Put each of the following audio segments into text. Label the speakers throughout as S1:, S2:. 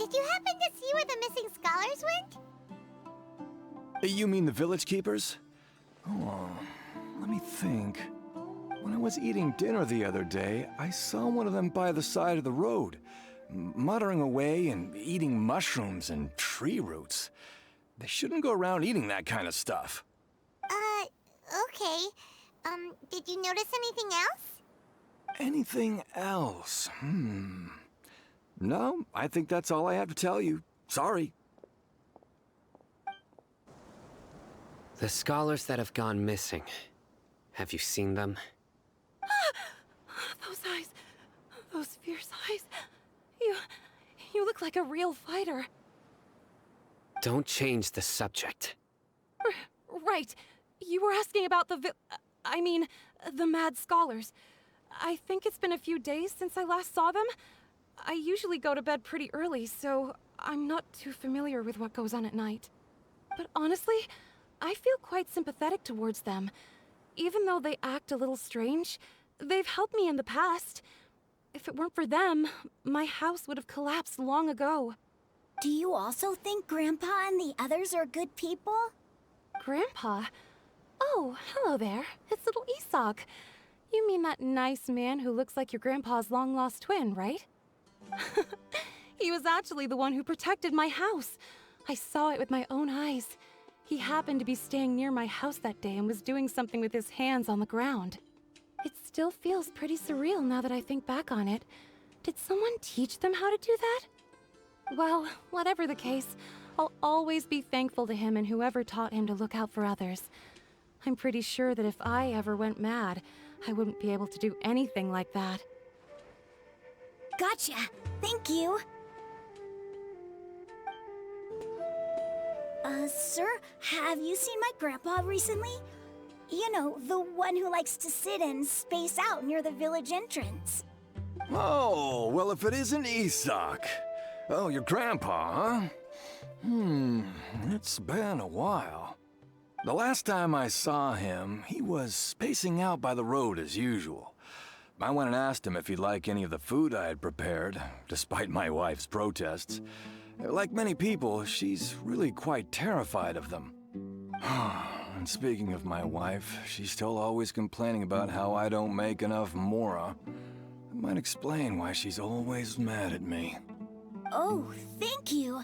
S1: Did you happen to see where the missing scholars went?
S2: You mean the village keepers? Oh, let me think. When I was eating dinner the other day, I saw one of them by the side of the road, muttering away and eating mushrooms and tree roots. They shouldn't go around eating that kind of stuff.
S1: Okay. Did you notice anything else?
S2: Anything else? No, I think that's all I have to tell you. Sorry.
S3: The scholars that have gone missing. Have you seen them?
S4: Those eyes. Those fierce eyes. You look like a real fighter.
S3: Don't change the subject.
S4: Right. You were asking about the the mad scholars. I think it's been a few days since I last saw them. I usually go to bed pretty early, so I'm not too familiar with what goes on at night. But honestly, I feel quite sympathetic towards them. Even though they act a little strange, they've helped me in the past. If it weren't for them, my house would have collapsed long ago.
S1: Do you also think Grandpa and the others are good people?
S4: Grandpa? Oh, hello there. It's little Isak. You mean that nice man who looks like your grandpa's long-lost twin, right? He was actually the one who protected my house. I saw it with my own eyes. He happened to be staying near my house that day and was doing something with his hands on the ground. It still feels pretty surreal now that I think back on it. Did someone teach them how to do that? Well, whatever the case, I'll always be thankful to him and whoever taught him to look out for others. I'm pretty sure that if I ever went mad, I wouldn't be able to do anything like that.
S1: Gotcha. Thank you. Sir, have you seen my grandpa recently? You know, the one who likes to sit and space out near the village entrance.
S2: Oh, well, if it isn't Isak. Oh, your grandpa, huh? It's been a while. The last time I saw him, he was spacing out by the road as usual. I went and asked him if he'd like any of the food I had prepared, despite my wife's protests. Like many people, she's really quite terrified of them. And speaking of my wife, she's still always complaining about how I don't make enough mora. That might explain why she's always mad at me.
S1: Oh, thank you.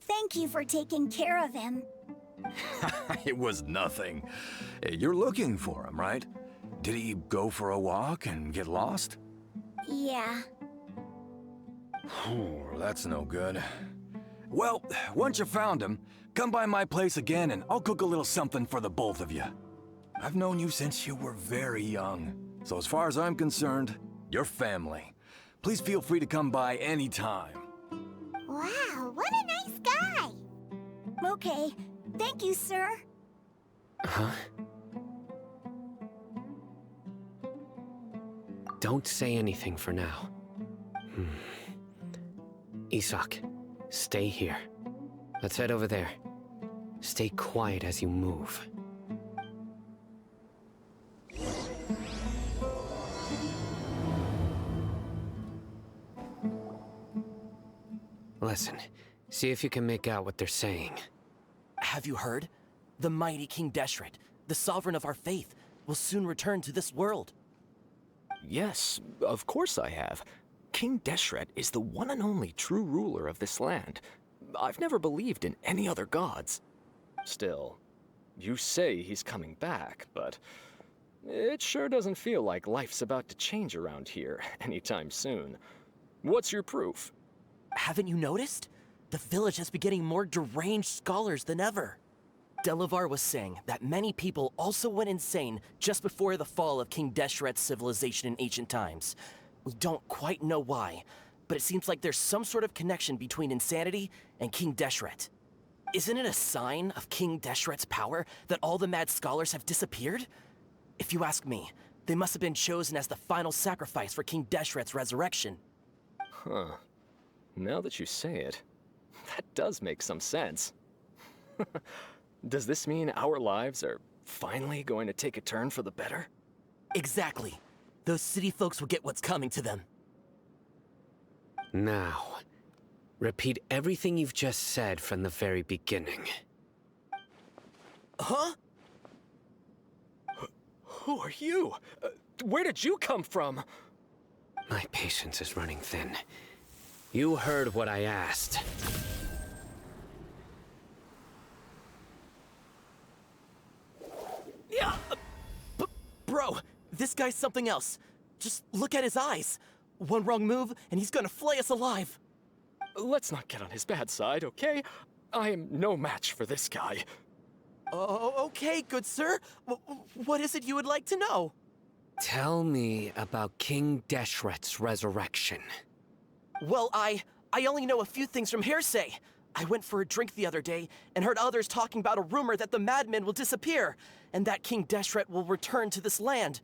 S1: Thank you for taking care of him.
S2: It was nothing. You're looking for him, right? Did he go for a walk and get lost?
S1: Yeah.
S2: That's no good. Well, once you found him, come by my place again and I'll cook a little something for the both of you. I've known you since you were very young, so as far as I'm concerned, you're family. Please feel free to come by anytime.
S1: Wow, what a nice guy! Okay, thank you, sir.
S3: Huh? Don't say anything for now. Isak, stay here. Let's head over there. Stay quiet as you move. Listen, see if you can make out what they're saying.
S5: Have you heard? The mighty King Deshret, the sovereign of our faith, will soon return to this world.
S6: Yes, of course I have. King Deshret is the one and only true ruler of this land. I've never believed in any other gods. Still, you say he's coming back, but it sure doesn't feel like life's about to change around here anytime soon. What's your proof?
S5: Haven't you noticed? The village has been getting more deranged scholars than ever. Delavar was saying that many people also went insane just before the fall of King Deshret's civilization in ancient times. We don't quite know why, but it seems like there's some sort of connection between insanity and King Deshret. Isn't it a sign of King Deshret's power that all the mad scholars have disappeared? If you ask me, they must have been chosen as the final sacrifice for King Deshret's resurrection.
S6: Huh. Now that you say it, that does make some sense. Does this mean our lives are finally going to take a turn for the better?
S5: Exactly. Those city folks will get what's coming to them.
S3: Now, Repeat everything you've just said from the very beginning.
S5: Huh?
S6: Who are you? Where did you come from?
S3: My patience is running thin. You heard what I asked.
S5: Yeah! Bro, this guy's something else. Just look at his eyes. One wrong move, and he's gonna flay us alive.
S6: Let's not get on his bad side, okay? I am no match for this guy.
S5: Oh, okay, good sir. What is it you would like to know?
S3: Tell me about King Deshret's resurrection.
S5: Well, I only know a few things from hearsay. I went for a drink the other day and heard others talking about a rumor that the madman will disappear and that King Deshret will return to this land.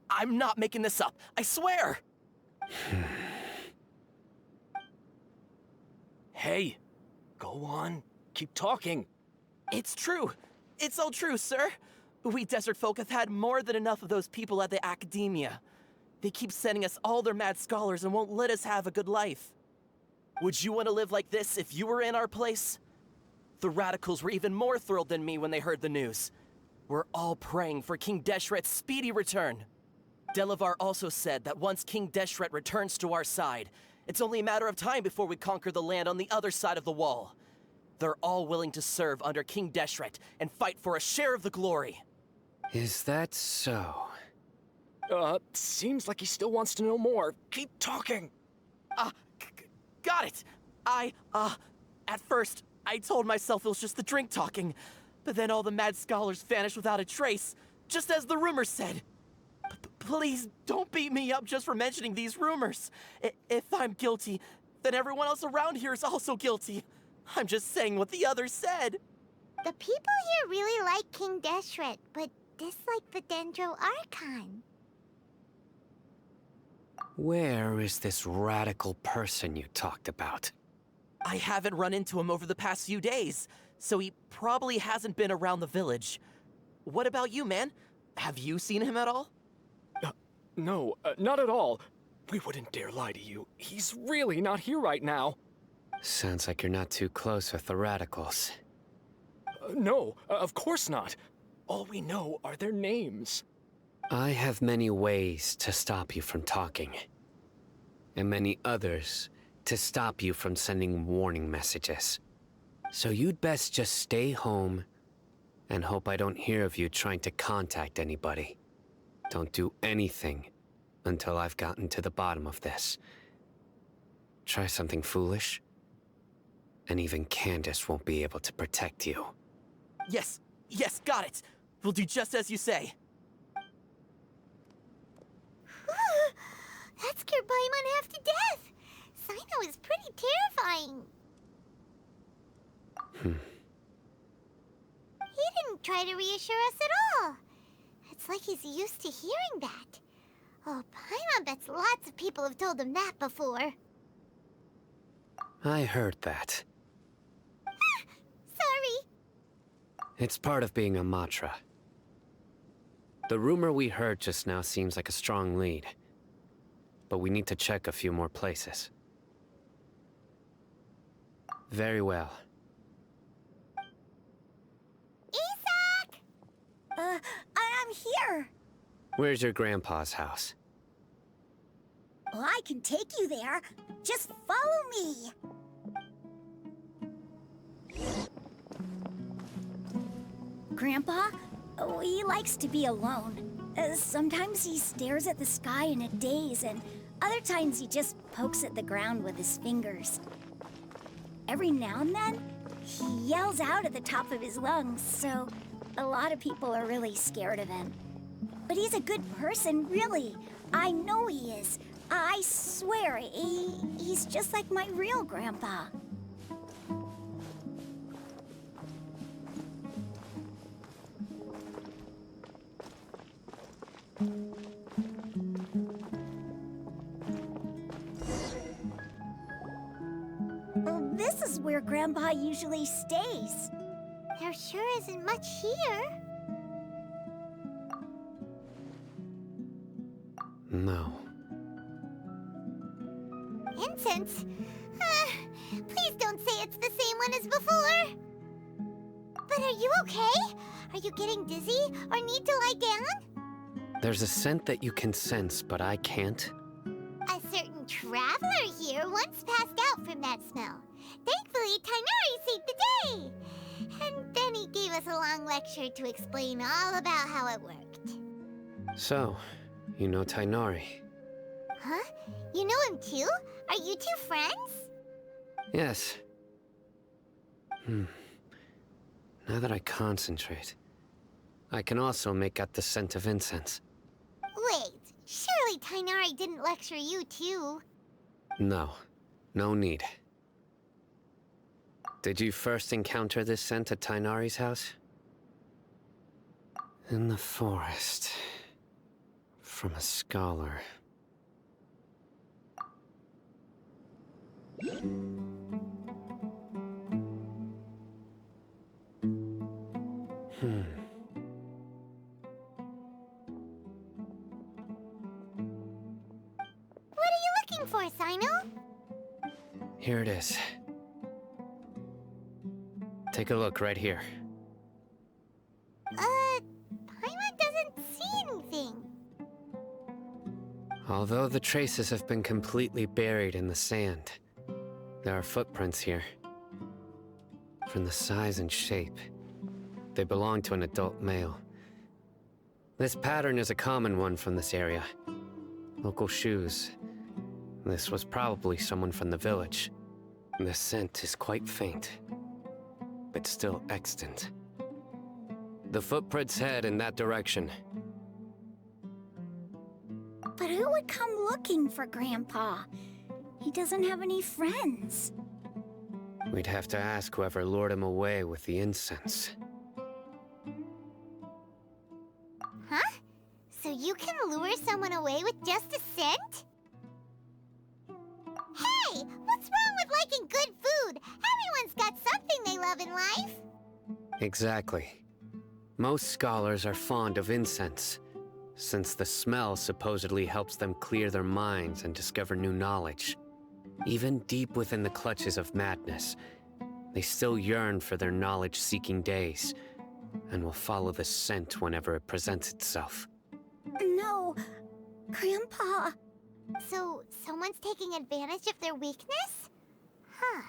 S5: I'm not making this up, I swear!
S6: Hey, go on. Keep talking.
S5: It's true. It's all true, sir. We desert folk have had more than enough of those people at the academia. They keep sending us all their mad scholars and won't let us have a good life. Would you want to live like this if you were in our place? The radicals were even more thrilled than me when they heard the news. We're all praying for King Deshret's speedy return. Delavar also said that once King Deshret returns to our side, it's only a matter of time before we conquer the land on the other side of the wall. They're all willing to serve under King Deshret and fight for a share of the glory.
S3: Is that so?
S6: Seems like he still wants to know more. Keep talking.
S5: Got it. At first, I told myself it was just the drink talking, but then all the mad scholars vanished without a trace, just as the rumors said. Please don't beat me up just for mentioning these rumors. If I'm guilty, then everyone else around here is also guilty. I'm just saying what the others said.
S7: The people here really like King Deshret, but dislike the Dendro Archon.
S3: Where is this radical person you talked about?
S5: I haven't run into him over the past few days, so he probably hasn't been around the village. What about you, man? Have you seen him at all?
S6: No, not at all. We wouldn't dare lie to you. He's really not here right now.
S3: Sounds like you're not too close with the radicals.
S6: No, of course not. All we know are their names.
S3: I have many ways to stop you from talking. And many others to stop you from sending warning messages. So you'd best just stay home and hope I don't hear of you trying to contact anybody. Don't do anything until I've gotten to the bottom of this. Try something foolish, and even Candace won't be able to protect you.
S5: Yes, got it. We'll do just as you say.
S7: That scared Paimon half to death. Sino is pretty terrifying. He didn't try to reassure us at all. It's like he's used to hearing that. Oh, Paimon bets lots of people have told him that before.
S3: I heard that.
S7: Sorry.
S3: It's part of being a Matra. The rumor we heard just now seems like a strong lead. But we need to check a few more places. Very well.
S7: Isak!
S1: I'm here.
S3: Where's your grandpa's house?
S1: Well, I can take you there. Just follow me. Grandpa, he likes to be alone. Sometimes he stares at the sky in a daze, and other times he just pokes at the ground with his fingers. Every now and then, he yells out at the top of his lungs, so a lot of people are really scared of him. But he's a good person, really. I know he is. I swear, he's just like my real grandpa. This is where Grandpa usually stays.
S7: There sure isn't much here.
S3: No.
S7: Incense? Please don't say it's the same one as before. But are you okay? Are you getting dizzy or need to lie down?
S3: There's a scent that you can sense, but I can't.
S7: A certain traveler here once passed out from that smell. Thankfully, Tighnari saved the day. And then he gave us a long lecture to explain all about how it worked.
S3: So, you know Tighnari?
S7: Huh? You know him too? Are you two friends?
S3: Yes. Now that I concentrate, I can also make out the scent of incense.
S7: Wait, surely Tighnari didn't lecture you too?
S3: No, no need. Did you first encounter this scent at Tighnari's house? In the forest. From a scholar.
S7: What are you looking for, Sino?
S3: Here it is. Take a look right here.
S7: Paimon doesn't see anything.
S3: Although the traces have been completely buried in the sand, there are footprints here. From the size and shape, they belong to an adult male. This pattern is a common one from this area. Local shoes. This was probably someone from the village. The scent is quite faint, but still extant. The footprints head in that direction.
S1: But who would come looking for Grandpa? He doesn't have any friends.
S3: We'd have to ask whoever lured him away with the incense.
S7: Huh? So you can lure someone away with just a scent? Hey! What's wrong with liking good food? Everyone's got something they love in life.
S3: Exactly. Most scholars are fond of incense, since the smell supposedly helps them clear their minds and discover new knowledge. Even deep within the clutches of madness, they still yearn for their knowledge-seeking days, and will follow the scent whenever it presents itself.
S1: No, Grandpa.
S7: So, someone's taking advantage of their weakness? Huh.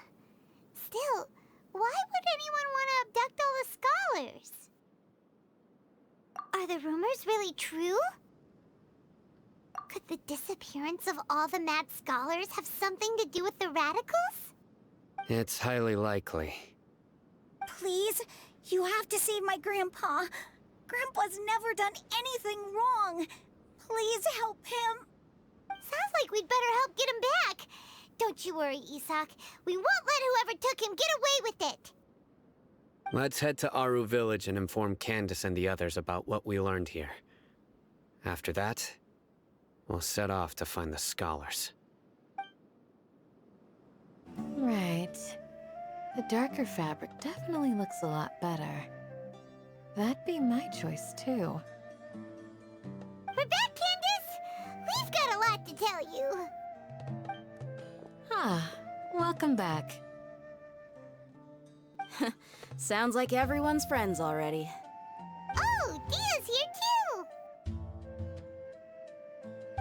S7: Still, why would anyone want to abduct all the scholars? Are the rumors really true? Could the disappearance of all the mad scholars have something to do with the radicals?
S3: It's highly likely.
S1: Please, you have to save my Grandpa. Grandpa's never done anything wrong. Please help him.
S7: Sounds like we'd better help get him back. Don't you worry, Isak. We won't let whoever took him get away with it.
S3: Let's head to Aru Village and inform Candace and the others about what we learned here. After that, we'll set off to find the scholars.
S4: Right. The darker fabric definitely looks a lot better. That'd be my choice, too.
S7: We're back, Candace! We've got a lot to tell you.
S4: Ah, welcome back.
S8: Sounds like everyone's friends already.
S7: Oh, Dia's here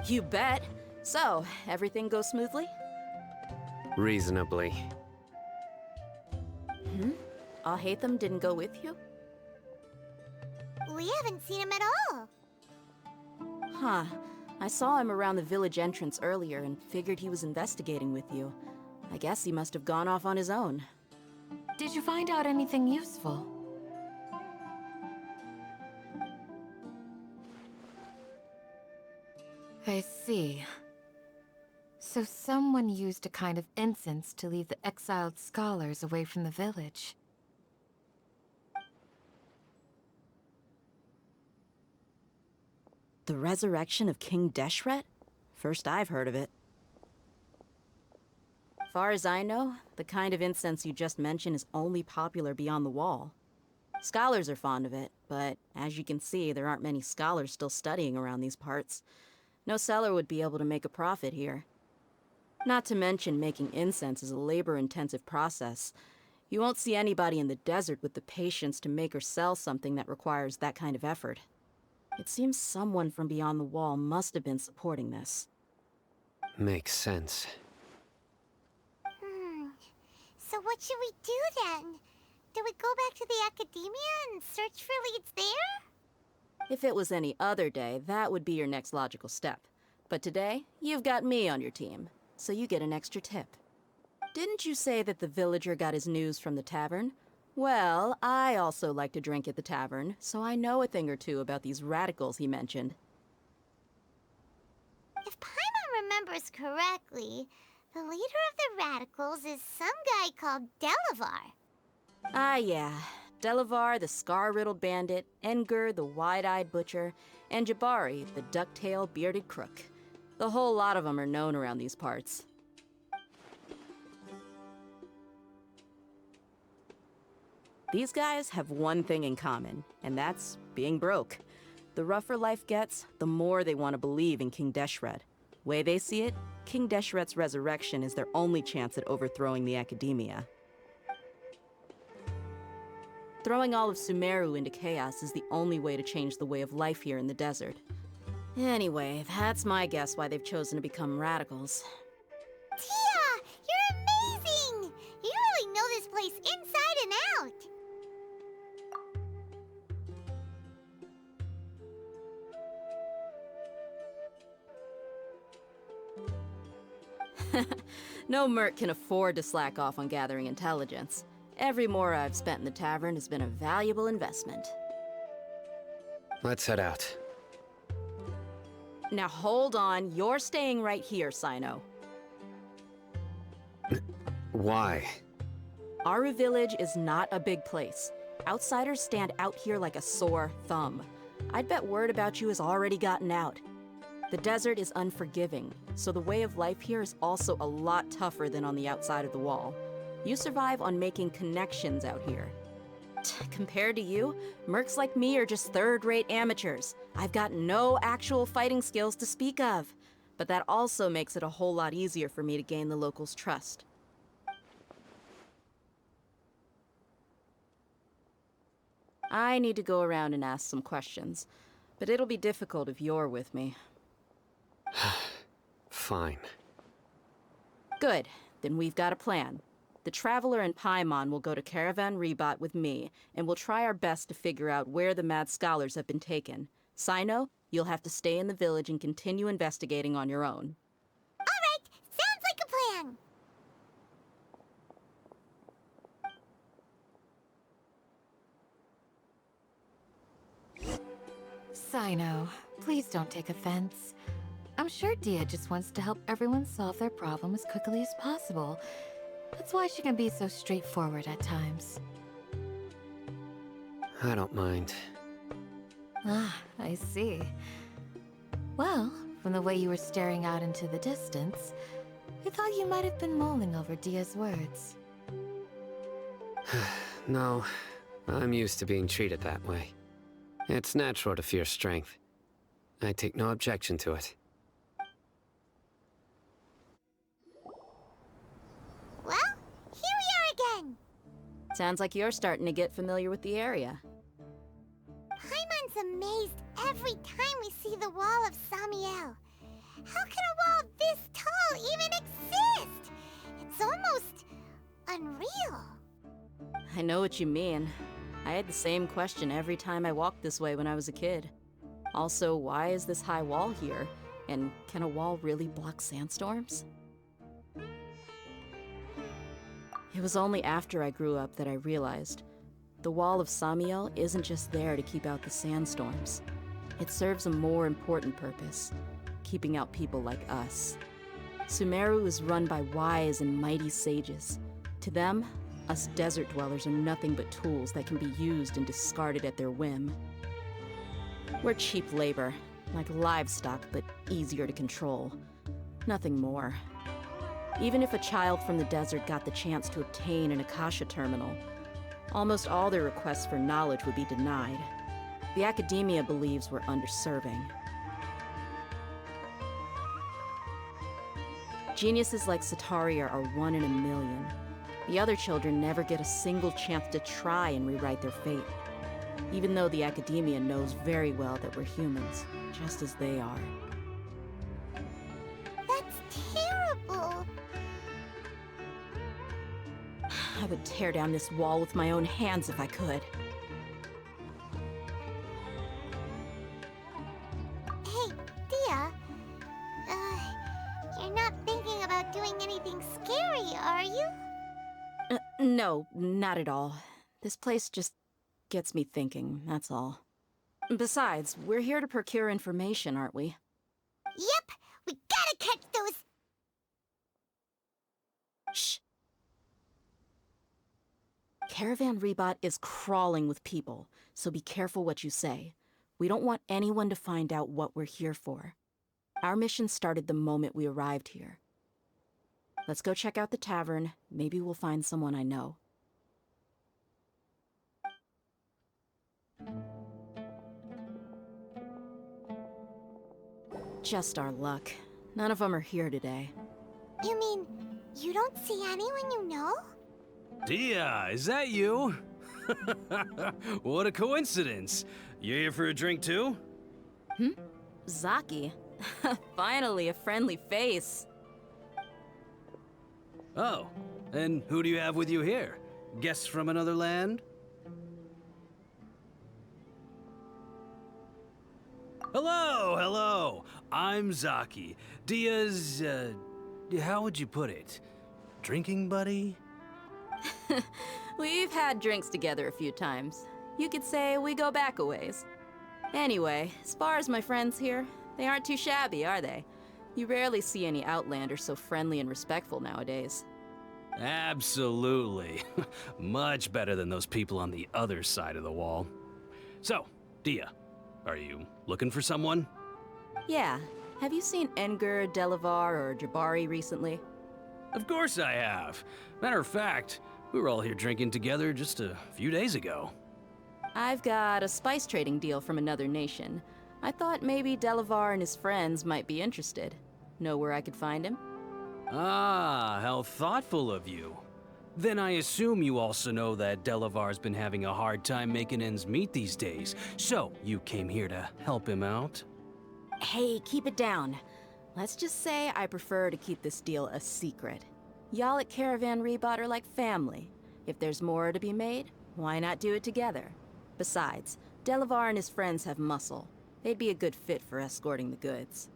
S7: too!
S8: You bet. So, everything goes smoothly?
S3: Reasonably.
S8: Alhaitham didn't go with you?
S7: We haven't seen him at all.
S8: Huh. I saw him around the village entrance earlier and figured he was investigating with you. I guess he must have gone off on his own.
S4: Did you find out anything useful? I see. So someone used a kind of incense to lead the exiled scholars away from the village.
S8: The resurrection of King Deshret? First I've heard of it. Far as I know, the kind of incense you just mentioned is only popular beyond the wall. Scholars are fond of it, but as you can see, there aren't many scholars still studying around these parts. No seller would be able to make a profit here. Not to mention making incense is a labor-intensive process. You won't see anybody in the desert with the patience to make or sell something that requires that kind of effort. It seems someone from beyond the wall must have been supporting this.
S3: Makes sense.
S7: So what should we do then? Do we go back to the academia and search for leads there?
S8: If it was any other day, that would be your next logical step. But today, you've got me on your team, so you get an extra tip. Didn't you say that the villager got his news from the tavern? Well, I also like to drink at the tavern, so I know a thing or two about these radicals he mentioned.
S7: If Paimon remembers correctly, the leader of the radicals is some guy called Delavar.
S8: Ah, yeah. Delavar, the scar-riddled bandit, Engur, the wide-eyed butcher, and Jabari, the duck-tailed bearded crook. The whole lot of them are known around these parts. These guys have one thing in common, and that's being broke. The rougher life gets, the more they want to believe in King Deshret. Way they see it, King Deshret's resurrection is their only chance at overthrowing the academia. Throwing all of Sumeru into chaos is the only way to change the way of life here in the desert. Anyway, that's my guess why they've chosen to become radicals.
S7: Tia! You're amazing! You really know this place inside and out!
S8: No merc can afford to slack off on gathering intelligence. Every more I've spent in the tavern has been a valuable investment.
S3: Let's head out.
S8: Now hold on, you're staying right here, Sino.
S3: Why?
S8: Aru Village is not a big place. Outsiders stand out here like a sore thumb. I'd bet word about you has already gotten out. The desert is unforgiving, so the way of life here is also a lot tougher than on the outside of the wall. You survive on making connections out here. Compared to you, mercs like me are just third-rate amateurs. I've got no actual fighting skills to speak of. But that also makes it a whole lot easier for me to gain the locals' trust. I need to go around and ask some questions, but it'll be difficult if you're with me.
S3: Fine.
S8: Good. Then we've got a plan. The Traveler and Paimon will go to Caravan Rebot with me, and we'll try our best to figure out where the mad scholars have been taken. Sino, you'll have to stay in the village and continue investigating on your own.
S7: All right, sounds like a plan.
S4: Sino, please don't take offense. I'm sure Dia just wants to help everyone solve their problem as quickly as possible. That's why she can be so straightforward at times.
S3: I don't mind.
S4: Ah, I see. Well, from the way you were staring out into the distance, I thought you might have been mulling over Dia's words.
S3: No, I'm used to being treated that way. It's natural to fear strength. I take no objection to it.
S7: Well, here we are again.
S8: Sounds like you're starting to get familiar with the area.
S7: Paimon's amazed every time we see the wall of Samiel. How can a wall this tall even exist? It's almost unreal.
S8: I know what you mean. I had the same question every time I walked this way when I was a kid. Also, why is this high wall here? And can a wall really block sandstorms? It was only after I grew up that I realized the wall of Samiel isn't just there to keep out the sandstorms. It serves a more important purpose, keeping out people like us. Sumeru is run by wise and mighty sages. To them, us desert dwellers are nothing but tools that can be used and discarded at their whim. We're cheap labor, like livestock, but easier to control. Nothing more. Even if a child from the desert got the chance to obtain an Akasha terminal, almost all their requests for knowledge would be denied. The academia believes we're underserving. Geniuses like Sataria are one in a million. The other children never get a single chance to try and rewrite their fate. Even though the academia knows very well that we're humans, just as they are.
S7: That's terrible.
S8: I would tear down this wall with my own hands if I could.
S7: Hey, Dia. You're not thinking about doing anything scary, are you?
S8: No, not at all. This place just gets me thinking, that's all. Besides, we're here to procure information, aren't we?
S7: Yep, we gotta catch those.
S8: Shh. Caravan Rebot is crawling with people, so be careful what you say. We don't want anyone to find out what we're here for. Our mission started the moment we arrived here. Let's go check out the tavern. Maybe we'll find someone I know. Just our luck. None of them are here today.
S7: You mean, you don't see anyone you know?
S9: Dia, is that you? What a coincidence. You here for a drink too?
S8: Zaki. Finally, a friendly face.
S9: Oh, and who do you have with you here? Guests from another land? Hello, hello. I'm Zaki. Dia's, how would you put it? Drinking buddy?
S8: We've had drinks together a few times. You could say we go back a ways. Anyway, as far as my friends here, they aren't too shabby, are they? You rarely see any Outlanders so friendly and respectful nowadays.
S9: Absolutely. Much better than those people on the other side of the wall. So, Dia, are you looking for someone?
S8: Yeah. Have you seen Enger, Delavar, or Jabari recently?
S9: Of course I have. Matter of fact, we were all here drinking together just a few days ago.
S8: I've got a spice trading deal from another nation. I thought maybe Delavar and his friends might be interested. Know where I could find him?
S9: Ah, how thoughtful of you. Then I assume you also know that Delavar's been having a hard time making ends meet these days, so you came here to help him out?
S8: Hey, keep it down. Let's just say I prefer to keep this deal a secret. Y'all at Caravan Rebot are like family. If there's more to be made, why not do it together? Besides, Delavar and his friends have muscle. They'd be a good fit for escorting the goods.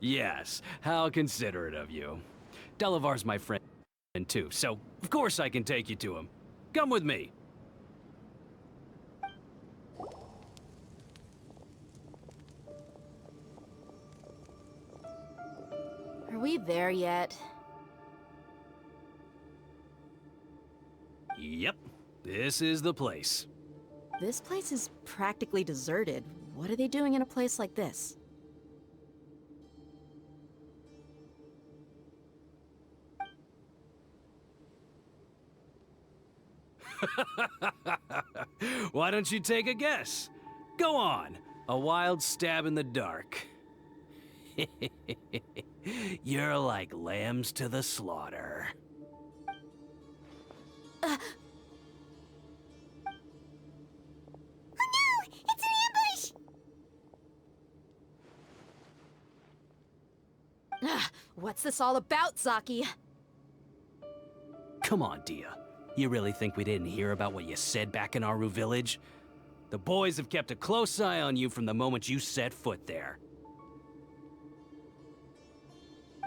S9: Yes, how considerate of you. Delavar's my friend too, so of course I can take you to him. Come with me.
S8: Are we there yet?
S9: Yep, this is the place.
S8: This place is practically deserted. What are they doing in a place like this?
S9: Why don't you take a guess? Go on, a wild stab in the dark. You're like lambs to the slaughter.
S7: Oh no! It's an ambush!
S8: What's this all about, Zaki?
S9: Come on, Dia. You really think we didn't hear about what you said back in Aru village? The boys have kept a close eye on you from the moment you set foot there.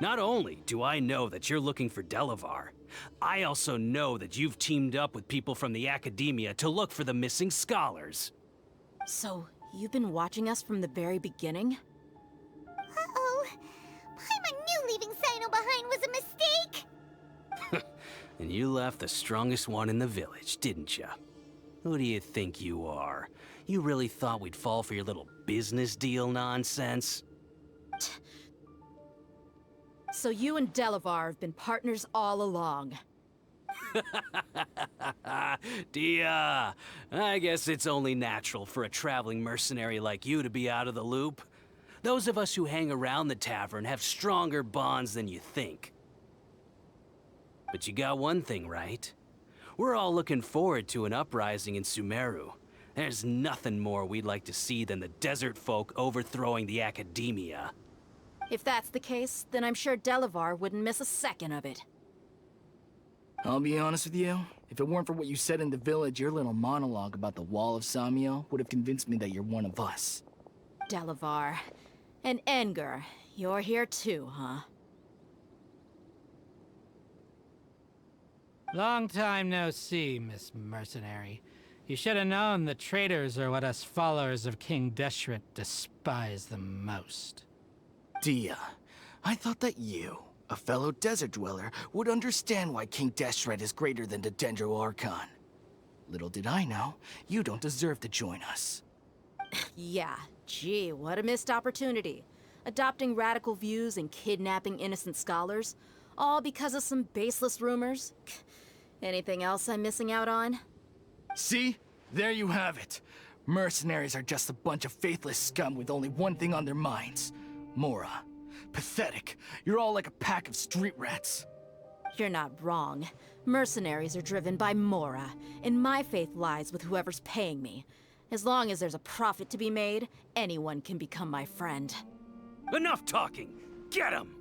S9: Not only do I know that you're looking for Delavar, I also know that you've teamed up with people from the academia to look for the missing scholars.
S8: So, you've been watching us from the very beginning?
S7: Uh-oh. Paimon knew leaving Sino behind was a mistake!
S9: And you left the strongest one in the village, didn't you? Who do you think you are? You really thought we'd fall for your little business deal nonsense?
S8: So you and Delavar have been partners all along.
S9: Dia, I guess it's only natural for a traveling mercenary like you to be out of the loop. Those of us who hang around the tavern have stronger bonds than you think. But you got one thing right. We're all looking forward to an uprising in Sumeru. There's nothing more we'd like to see than the desert folk overthrowing the academia.
S8: If that's the case, then I'm sure Delavar wouldn't miss a second of it.
S10: I'll be honest with you. If it weren't for what you said in the village, your little monologue about the Wall of Samiel would have convinced me that you're one of us.
S8: Delavar. And Engur, you're here too, huh?
S11: Long time no see, Miss Mercenary. You should have known the traitors are what us followers of King Deshret despise the most.
S10: Dia, I thought that you, a fellow desert dweller, would understand why King Deshret is greater than the Dendro Archon. Little did I know, you don't deserve to join us.
S8: Yeah, gee, what a missed opportunity. Adopting radical views and kidnapping innocent scholars, all because of some baseless rumors. Anything else I'm missing out on?
S10: See? There you have it. Mercenaries are just a bunch of faithless scum with only one thing on their minds. Mora. Pathetic. You're all like a pack of street rats.
S8: You're not wrong. Mercenaries are driven by Mora, and my faith lies with whoever's paying me. As long as there's a profit to be made, anyone can become my friend.
S9: Enough talking! Get him!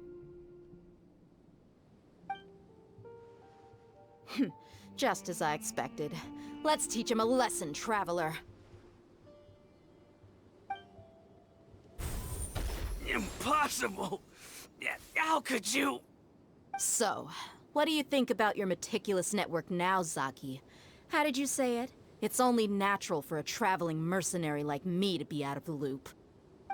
S8: Just as I expected. Let's teach him a lesson, traveler.
S9: Impossible! How could you?
S8: So, what do you think about your meticulous network now, Zaki? How did you say it? It's only natural for a traveling mercenary like me to be out of the loop.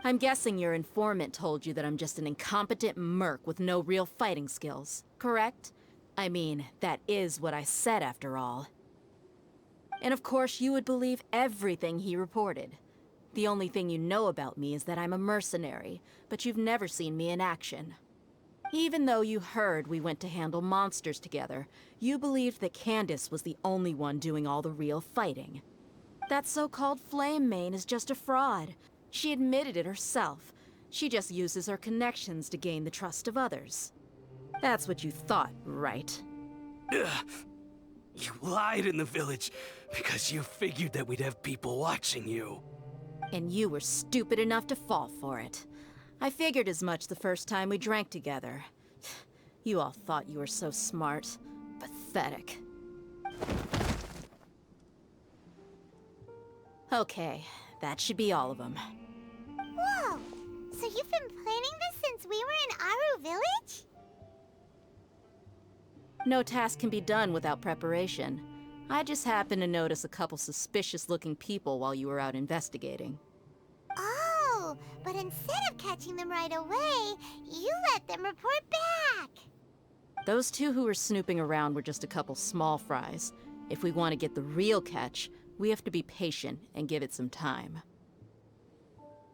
S8: I'm guessing your informant told you that I'm just an incompetent merc with no real fighting skills, correct? I mean, that is what I said after all. And of course you would believe everything he reported. The only thing you know about me is that I'm a mercenary, but you've never seen me in action. Even though you heard we went to handle monsters together, you believed that Candace was the only one doing all the real fighting. That so-called Flame Mane is just a fraud. She admitted it herself. She just uses her connections to gain the trust of others. That's what you thought, right?
S9: Ugh. You lied in the village because you figured that we'd have people watching you.
S8: And you were stupid enough to fall for it. I figured as much the first time we drank together. You all thought you were so smart. Pathetic. Okay, that should be all of them.
S7: Whoa! So you've been planning this since we were in Aru Village?
S8: No task can be done without preparation. I just happened to notice a couple suspicious-looking people while you were out investigating.
S7: Oh, but instead of catching them right away, you let them report back.
S8: Those two who were snooping around were just a couple small fries. If we want to get the real catch, we have to be patient and give it some time.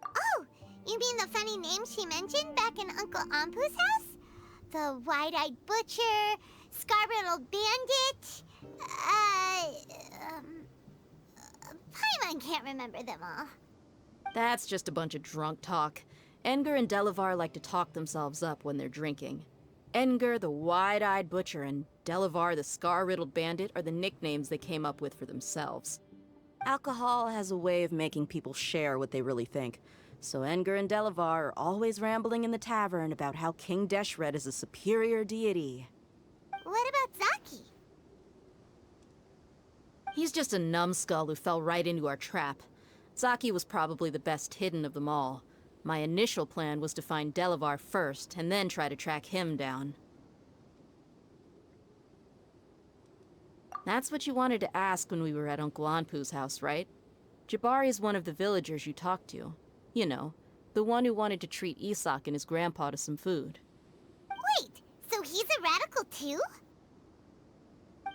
S7: Oh, you mean the funny name she mentioned back in Uncle Ampu's house? The wide-eyed butcher, scar-riddled bandit, Paimon can't remember them all.
S8: That's just a bunch of drunk talk. Engur and Delavar like to talk themselves up when they're drinking. Engur, the wide-eyed butcher, and Delavar, the scar-riddled bandit, are the nicknames they came up with for themselves. Alcohol has a way of making people share what they really think. So Engur and Delavar are always rambling in the tavern about how King Deshret is a superior deity.
S7: What about Zaki?
S8: He's just a numbskull who fell right into our trap. Zaki was probably the best hidden of them all. My initial plan was to find Delavar first, and then try to track him down. That's what you wanted to ask when we were at Uncle Anpu's house, right? Jabari is one of the villagers you talked to. You know, the one who wanted to treat Isak and his grandpa to some food.
S7: Wait, so he's a radical too?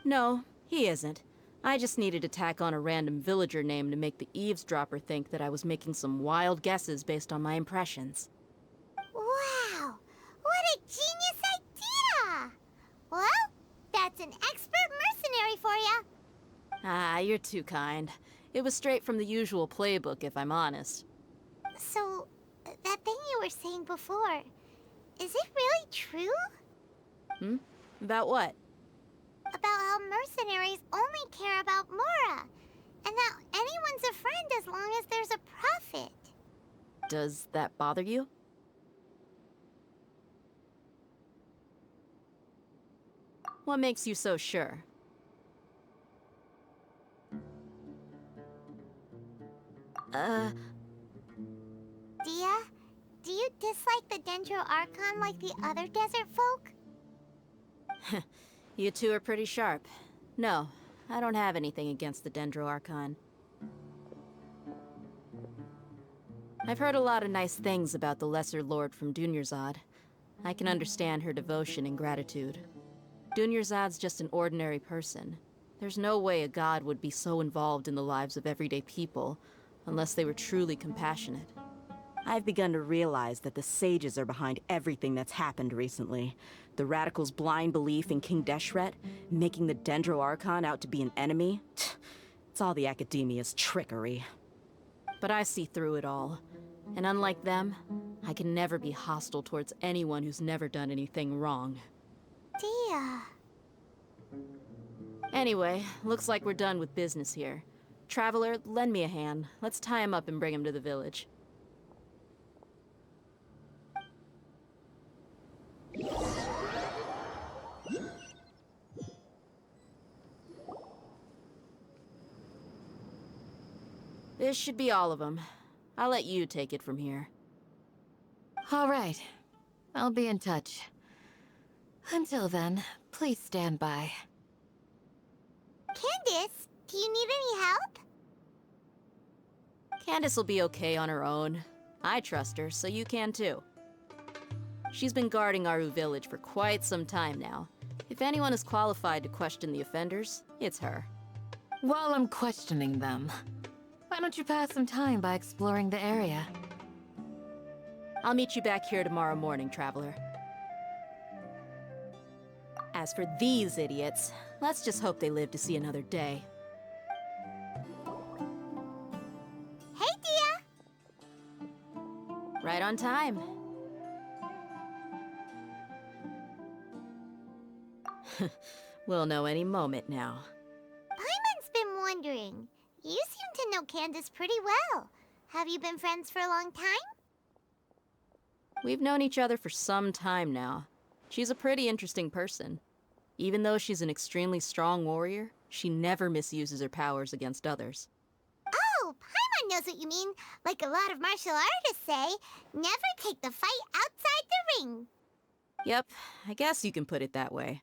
S8: No, he isn't. I just needed to tack on a random villager name to make the eavesdropper think that I was making some wild guesses based on my impressions.
S7: Wow, what a genius idea! Well, that's an expert mercenary for you.
S8: Ah, you're too kind. It was straight from the usual playbook, if I'm honest.
S7: So, that thing you were saying before, is it really true?
S8: About what?
S7: About how mercenaries only care about Mora, and that anyone's a friend as long as there's a profit.
S8: Does that bother you? What makes you so sure?
S7: Dia, do you dislike the Dendro Archon like the other desert folk?
S8: You two are pretty sharp. No, I don't have anything against the Dendro Archon. I've heard a lot of nice things about the Lesser Lord from Dunyarzad. I can understand her devotion and gratitude. Dunyarzad's just an ordinary person. There's no way a god would be so involved in the lives of everyday people, unless they were truly compassionate.
S12: I've begun to realize that the sages are behind everything that's happened recently. The radicals' blind belief in King Deshret, making the Dendro Archon out to be an enemy. It's all the academia's trickery.
S8: But I see through it all. And unlike them, I can never be hostile towards anyone who's never done anything wrong.
S7: Dia.
S8: Anyway, looks like we're done with business here. Traveler, lend me a hand. Let's tie him up and bring him to the village. This should be all of them. I'll let you take it from here.
S13: All right. I'll be in touch. Until then, please stand by.
S7: Candace, do you need any help?
S8: Candace will be okay on her own. I trust her, so you can too. She's been guarding Aru village for quite some time now. If anyone is qualified to question the offenders, it's her.
S13: While I'm questioning them, why don't you pass some time by exploring the area?
S8: I'll meet you back here tomorrow morning, Traveler. As for these idiots, let's just hope they live to see another day.
S7: Hey, Dia!
S8: Right on time. We'll know any moment now.
S7: Paimon's been wondering. You seem to know Candace pretty well. Have you been friends for a long time?
S8: We've known each other for some time now. She's a pretty interesting person. Even though she's an extremely strong warrior, she never misuses her powers against others.
S7: Oh, Paimon knows what you mean. Like a lot of martial artists say, never take the fight outside the ring.
S8: Yep, I guess you can put it that way.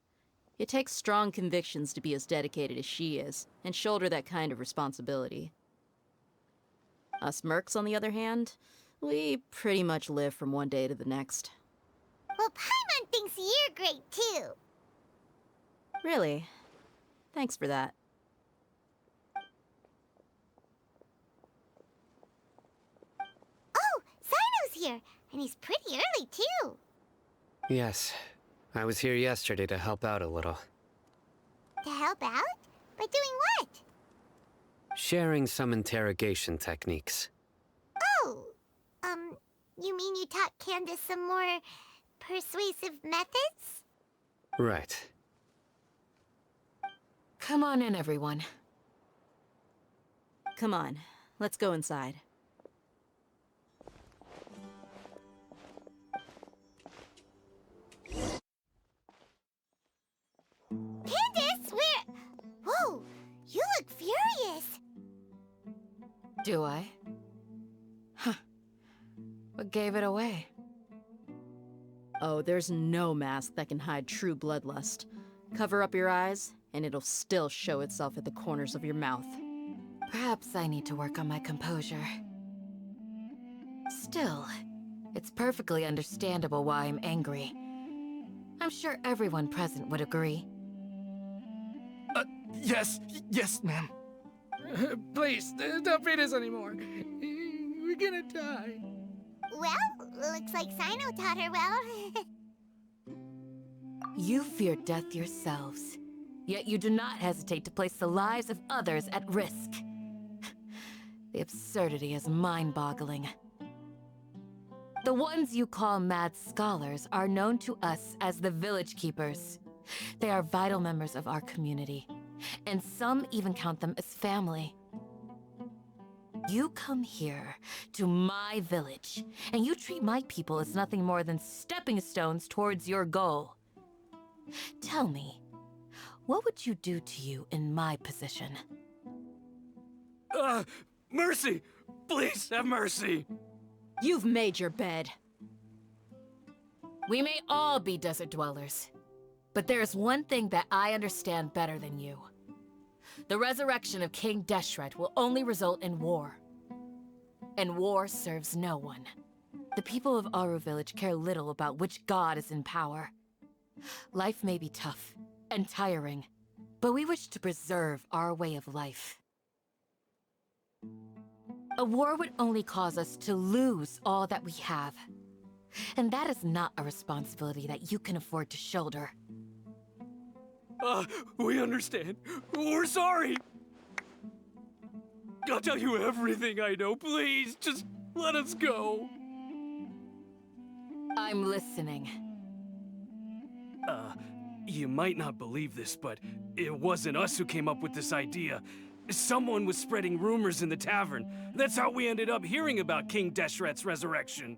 S8: It takes strong convictions to be as dedicated as she is, and shoulder that kind of responsibility. Us mercs, on the other hand, we pretty much live from one day to the next.
S7: Well, Paimon thinks you're great too.
S8: Really? Thanks for that.
S7: Oh, Sino's here, and he's pretty early too.
S3: Yes. I was here yesterday to help out a little.
S7: To help out? By doing what?
S3: Sharing some interrogation techniques.
S7: Oh, you mean you taught Candace some more persuasive methods?
S3: Right.
S13: Come on in, everyone.
S8: Come on, let's go inside.
S7: Candace, where... Whoa, you look furious.
S13: Do I? Huh. What gave it away?
S8: Oh, there's no mask that can hide true bloodlust. Cover up your eyes, and it'll still show itself at the corners of your mouth.
S13: Perhaps I need to work on my composure. Still, it's perfectly understandable why I'm angry. I'm sure everyone present would agree.
S10: Yes, ma'am.
S11: Please, don't feed us anymore. We're gonna die.
S7: Well, looks like Sino taught her well.
S13: You fear death yourselves, yet you do not hesitate to place the lives of others at risk. The absurdity is mind-boggling. The ones you call mad scholars are known to us as the Village Keepers. They are vital members of our community, and some even count them as family. You come here, to my village, and you treat my people as nothing more than stepping stones towards your goal. Tell me, what would you do to you in my position?
S9: Mercy! Please have mercy!
S13: You've made your bed. We may all be desert dwellers, but there's one thing that I understand better than you. The resurrection of King Deshret will only result in war. And war serves no one. The people of Aru Village care little about which god is in power. Life may be tough and tiring, but we wish to preserve our way of life. A war would only cause us to lose all that we have. And that is not a responsibility that you can afford to shoulder.
S9: We understand. We're sorry! I'll tell you everything I know, please. Just let us go.
S13: I'm listening.
S9: You might not believe this, but it wasn't us who came up with this idea. Someone was spreading rumors in the tavern. That's how we ended up hearing about King Deshret's resurrection.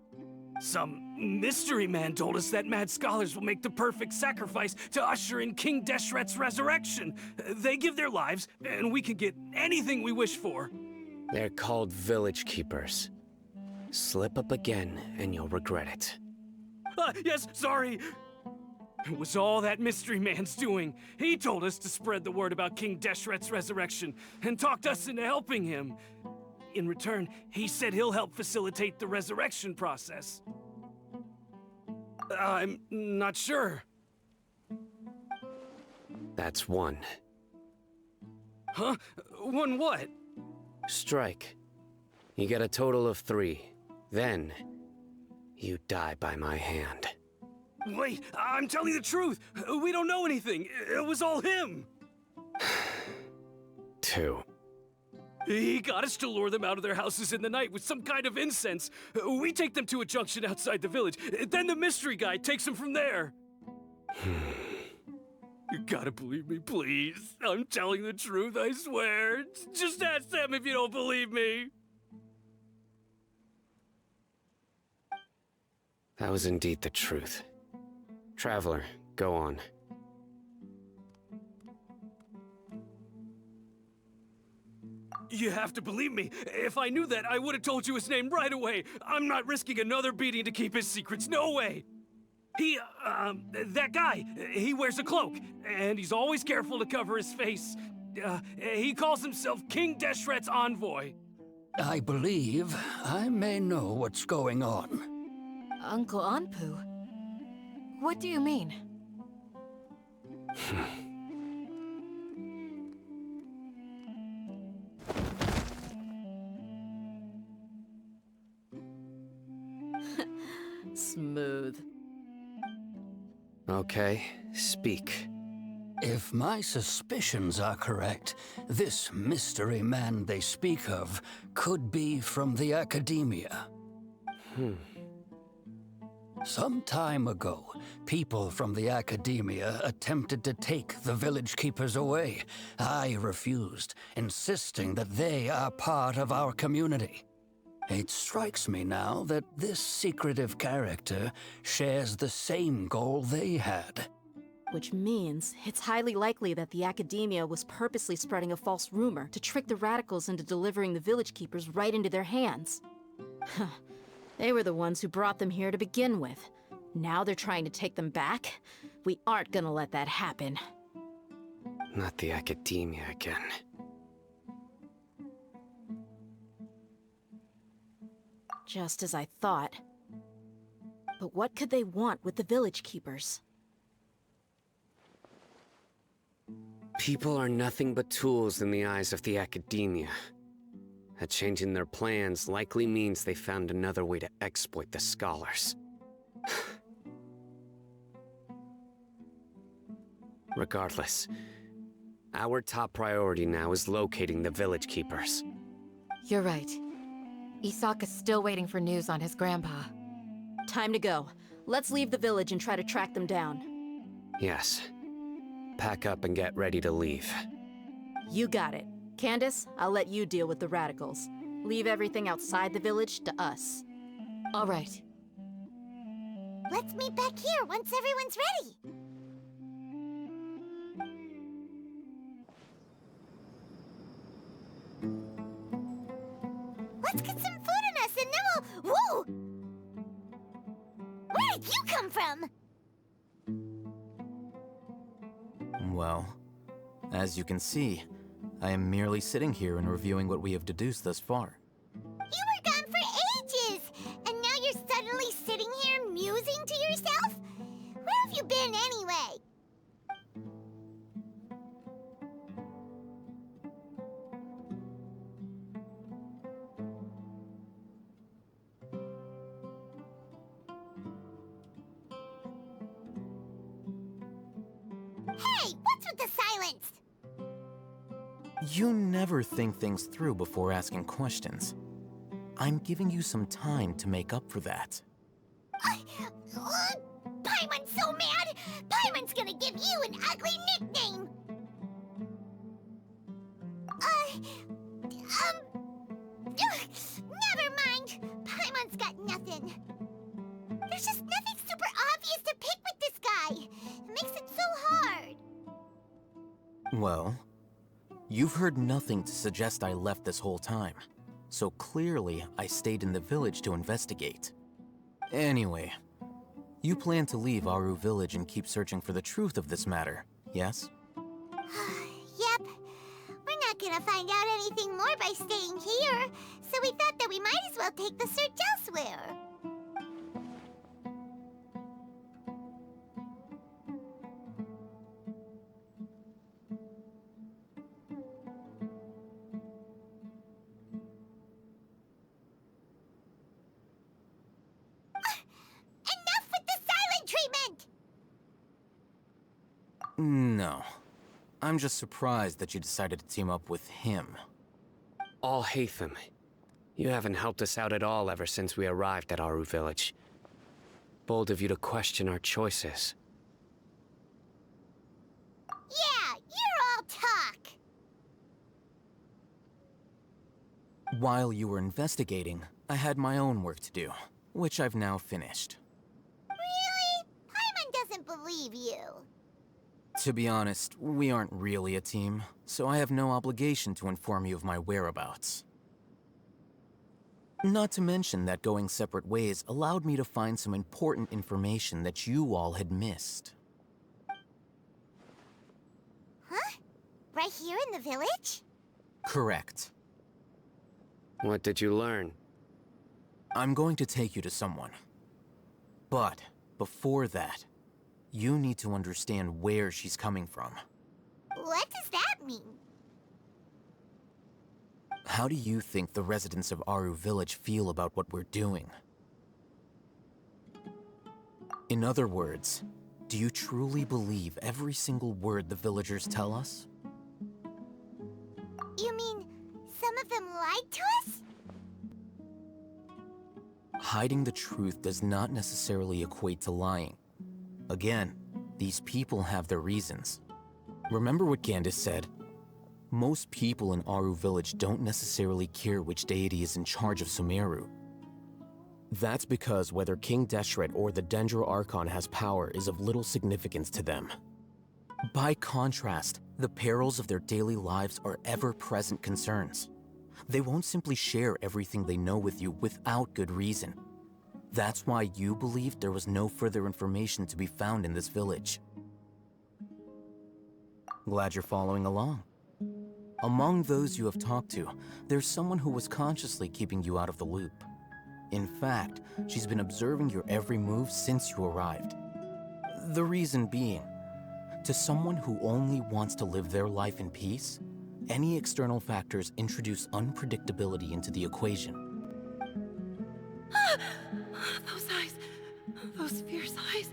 S9: Some mystery man told us that mad scholars will make the perfect sacrifice to usher in King Deshret's resurrection. They give their lives, and we can get anything we wish for.
S3: They're called Village Keepers. Slip up again, and you'll regret it.
S9: Yes, sorry. It was all that mystery man's doing. He told us to spread the word about King Deshret's resurrection, and talked us into helping him. In return, he said he'll help facilitate the resurrection process. I'm not sure.
S3: That's one.
S9: Huh? One what?
S3: Strike. You get a total of 3. Then, you die by my hand.
S9: Wait, I'm telling the truth. We don't know anything. It was all him.
S3: 2.
S9: He got us to lure them out of their houses in the night with some kind of incense. We take them to a junction outside the village. Then the mystery guy takes them from there. You gotta believe me, please. I'm telling the truth, I swear. Just ask them if you don't believe me.
S3: That was indeed the truth. Traveler, go on.
S9: You have to believe me. If I knew that, I would have told you his name right away. I'm not risking another beating to keep his secrets. No way. That guy, he wears a cloak, and he's always careful to cover his face. He calls himself King Deshret's envoy.
S14: I believe I may know what's going on.
S13: Uncle Anpu? What do you mean?
S8: Smooth.
S3: Okay, speak.
S14: If my suspicions are correct, this mystery man they speak of could be from the Academia. Some time ago, people from the Academia attempted to take the Village Keepers away. I refused, insisting that they are part of our community. It strikes me now that this secretive character shares the same goal they had.
S12: Which means it's highly likely that the Academia was purposely spreading a false rumor to trick the radicals into delivering the Village Keepers right into their hands. They were the ones who brought them here to begin with. Now they're trying to take them back? We aren't gonna let that happen.
S3: Not the Academia again.
S12: Just as I thought. But what could they want with the Village Keepers?
S3: People are nothing but tools in the eyes of the Academia. A change in their plans likely means they found another way to exploit the scholars. Regardless, our top priority now is locating the Village Keepers.
S13: You're right. Isak is still waiting for news on his grandpa.
S12: Time to go. Let's leave the village and try to track them down.
S3: Yes. Pack up and get ready to leave.
S12: You got it. Candace, I'll let you deal with the radicals. Leave everything outside the village to us.
S13: All right.
S7: Let's meet back here once everyone's ready. Let's get some food in us and then we'll... Whoa! Where did you come from?
S15: Well, as you can see, I am merely sitting here and reviewing what we have deduced thus far.
S7: You were gone for ages, and now you're suddenly sitting here musing to yourself? Where have you been anyway? Hey, what's with the silence?
S15: You never think things through before asking questions. I'm giving you some time to make up for that.
S7: Paimon's so mad! Paimon's gonna give you an ugly nickname! Never mind! Paimon's got nothing. There's just nothing super obvious to pick with this guy. It makes it so hard.
S15: Well, you've heard nothing to suggest I left this whole time. So clearly, I stayed in the village to investigate. Anyway, you plan to leave Aru village and keep searching for the truth of this matter, yes?
S7: Yep. We're not gonna find out anything more by staying here, so we thought that we might as well take the search elsewhere. Enough with the silent treatment!
S15: No. I'm just surprised that you decided to team up with him.
S3: All Hatham. You haven't helped us out at all ever since we arrived at Aru village. Bold of you to question our choices.
S7: Yeah, you're all talk!
S15: While you were investigating, I had my own work to do, which I've now finished.
S7: Really? Paimon doesn't believe you.
S15: To be honest, we aren't really a team, so I have no obligation to inform you of my whereabouts. Not to mention that going separate ways allowed me to find some important information that you all had missed.
S7: Huh? Right here in the village?
S15: Correct.
S3: What did you learn?
S15: I'm going to take you to someone. But before that, you need to understand where she's coming from.
S7: What does that mean?
S15: How do you think the residents of Aru village feel about what we're doing? In other words, do you truly believe every single word the villagers tell us?
S7: You mean some of them lied to us?
S15: Hiding the truth does not necessarily equate to lying. Again, these people have their reasons. Remember what Candace said? Most people in Aru village don't necessarily care which deity is in charge of Sumeru. That's because whether King Deshret or the Dendro Archon has power is of little significance to them. By contrast, the perils of their daily lives are ever-present concerns. They won't simply share everything they know with you without good reason. That's why you believed there was no further information to be found in this village. Glad you're following along. Among those you have talked to, there's someone who was consciously keeping you out of the loop. In fact, she's been observing your every move since you arrived. The reason being, to someone who only wants to live their life in peace, any external factors introduce unpredictability into the equation.
S4: Those eyes. Those fierce eyes.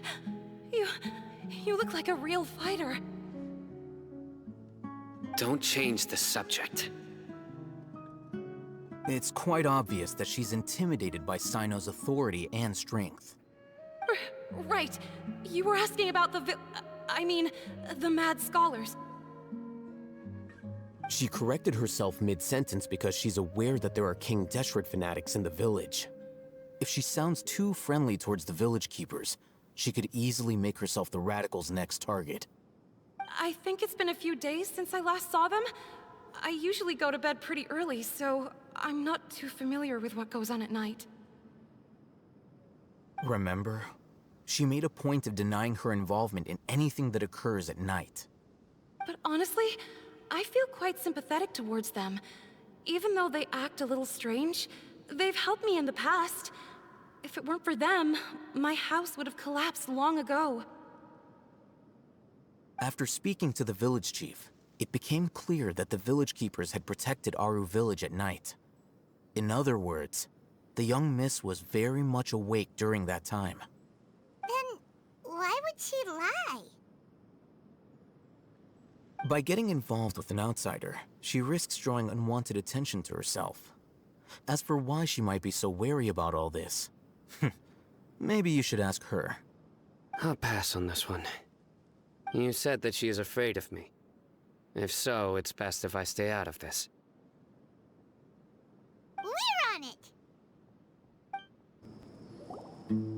S4: You look like a real fighter.
S3: Don't change the subject.
S15: It's quite obvious that she's intimidated by Sino's authority and strength.
S4: Right. You were asking about the mad scholars.
S15: She corrected herself mid-sentence because she's aware that there are King Deshret fanatics in the village. If she sounds too friendly towards the village keepers, she could easily make herself the radicals' next target.
S4: I think it's been a few days since I last saw them. I usually go to bed pretty early, so I'm not too familiar with what goes on at night.
S15: Remember? She made a point of denying her involvement in anything that occurs at night.
S4: But honestly, I feel quite sympathetic towards them. Even though they act a little strange, they've helped me in the past. If it weren't for them, my house would have collapsed long ago.
S15: After speaking to the village chief, it became clear that the village keepers had protected Aru village at night. In other words, the young miss was very much awake during that time.
S7: Then why would she lie?
S15: By getting involved with an outsider, she risks drawing unwanted attention to herself. As for why she might be so wary about all this, maybe you should ask her.
S3: I'll pass on this one. You said that she is afraid of me. If so, it's best if I stay out of this.
S7: We're on it!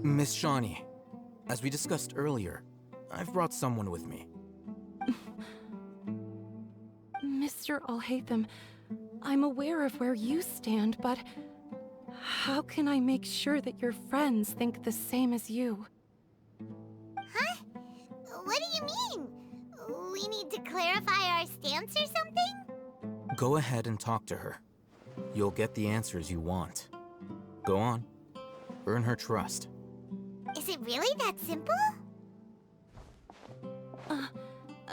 S15: Miss Shawnee, as we discussed earlier, I've brought someone with me.
S4: Mr. Alhaitham, I'm aware of where you stand, but how can I make sure that your friends think the same as you?
S7: Huh? What do you mean? We need to clarify our stance or something?
S15: Go ahead and talk to her. You'll get the answers you want. Go on. Earn her trust.
S7: Is it really that simple?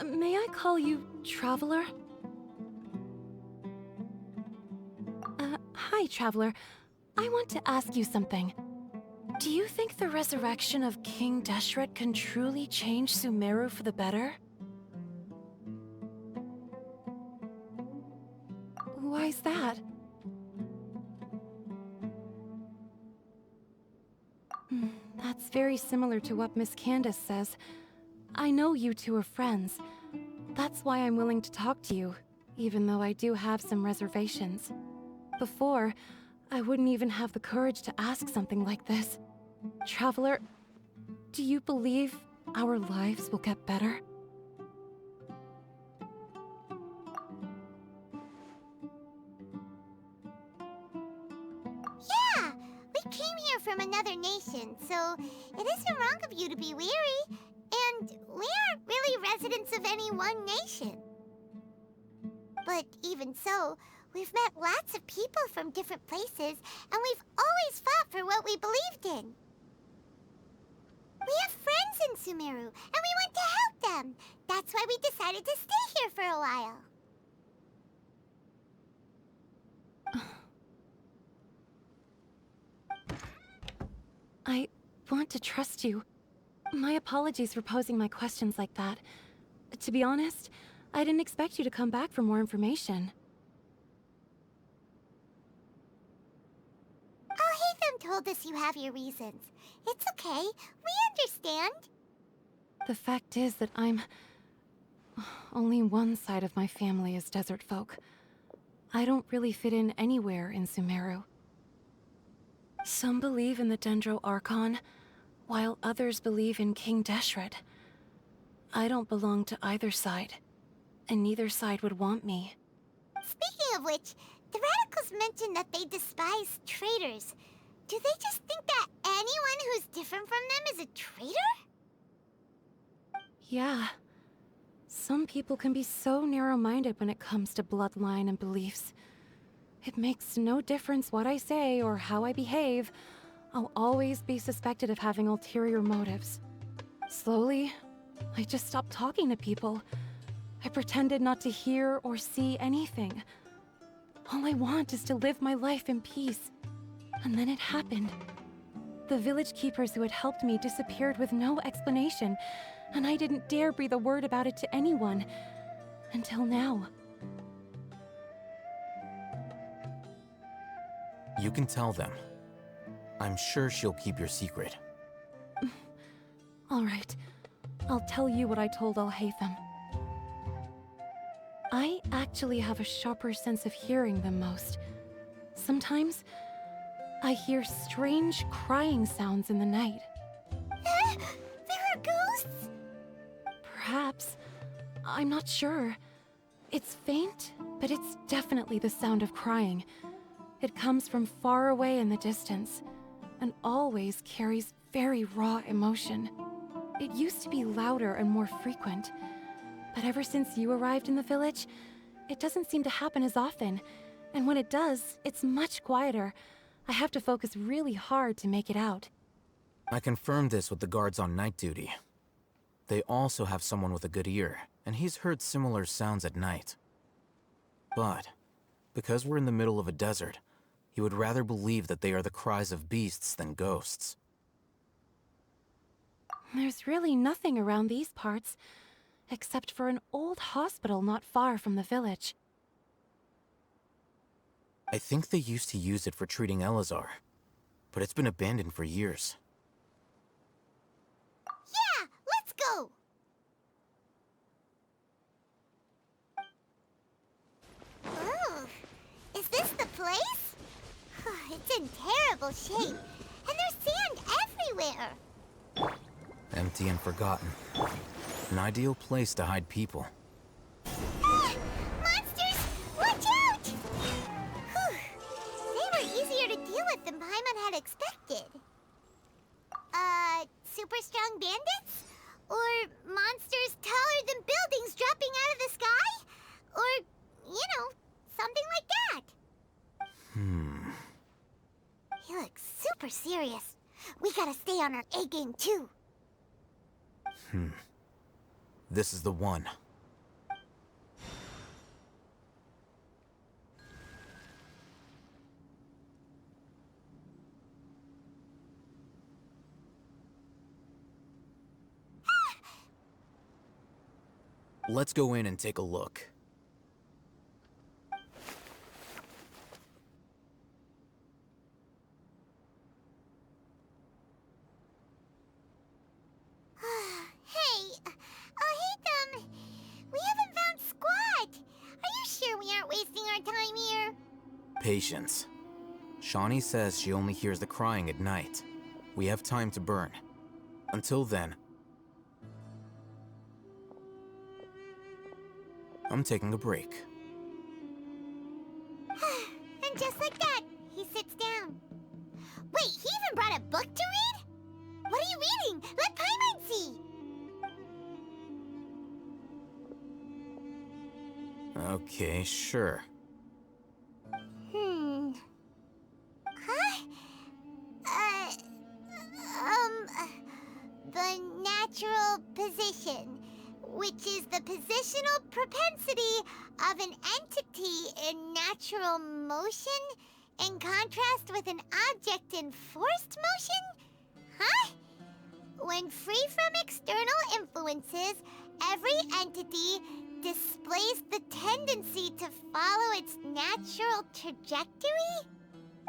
S4: May I call you Traveler? Hi, Traveler. I want to ask you something. Do you think the resurrection of King Deshret can truly change Sumeru for the better? Why's that? That's very similar to what Miss Candace says. I know you two are friends. That's why I'm willing to talk to you, even though I do have some reservations. Before, I wouldn't even have the courage to ask something like this. Traveler, do you believe our lives will get better?
S7: Yeah! We came here from another nation, so it isn't wrong of you to be weary. And we aren't really residents of any one nation. But even so, we've met lots of people from different places, and we've always fought for what we believed in. We have friends in Sumeru, and we want to help them. That's why we decided to stay here for a while.
S4: I want to trust you. My apologies for posing my questions like that. To be honest, I didn't expect you to come back for more information.
S7: Alhaitham told us you have your reasons. It's okay. We understand.
S4: The fact is that only one side of my family is desert folk. I don't really fit in anywhere in Sumeru. Some believe in the Dendro Archon, while others believe in King Deshret. I don't belong to either side, and neither side would want me.
S7: Speaking of which, the Radicals mentioned that they despise traitors. Do they just think that anyone who's different from them is a traitor?
S4: Yeah. Some people can be so narrow-minded when it comes to bloodline and beliefs. It makes no difference what I say or how I behave. I'll always be suspected of having ulterior motives. Slowly, I just stopped talking to people. I pretended not to hear or see anything. All I want is to live my life in peace. And then it happened. The village keepers who had helped me disappeared with no explanation, and I didn't dare breathe a word about it to anyone. Until now.
S15: You can tell them. I'm sure she'll keep your secret.
S4: All right. I'll tell you what I told Al-Haytham. I actually have a sharper sense of hearing than most. Sometimes, I hear strange crying sounds in the night.
S7: There are ghosts?
S4: Perhaps. I'm not sure. It's faint, but it's definitely the sound of crying. It comes from far away in the distance, and always carries very raw emotion. It used to be louder and more frequent, but ever since you arrived in the village, it doesn't seem to happen as often, and when it does, it's much quieter. I have to focus really hard to make it out.
S15: I confirmed this with the guards on night duty. They also have someone with a good ear, and he's heard similar sounds at night. But, because we're in the middle of a desert, he would rather believe that they are the cries of beasts than ghosts.
S4: There's really nothing around these parts, except for an old hospital not far from the village.
S15: I think they used to use it for treating Elazar, but it's been abandoned for years.
S7: Yeah, let's go! Ooh, is this the place? It's in terrible shape, and there's sand everywhere.
S15: Empty and forgotten. An ideal place to hide people.
S7: Monsters! Watch out! Whew. They were easier to deal with than Paimon had expected. Super strong bandits? Or monsters taller than buildings dropping out of the sky? Or, something like that. He looks super serious. We gotta stay on our A game too.
S15: This is the one. Let's go in and take a look.
S7: Hey, Haytham, we haven't found Squat. Are you sure we aren't wasting our time here?
S15: Patience. Shawnee says she only hears the crying at night. We have time to burn. Until then, I'm taking a break.
S7: And just like that, he sits down. Wait, he even brought a book to read? What are you reading? Let Paimon see!
S15: Okay, sure.
S7: Huh? The natural position, which is the positional propensity of an entity in natural motion in contrast with an object in forced motion? Huh? When free from external influences, every entity displays the tendency to follow its natural trajectory?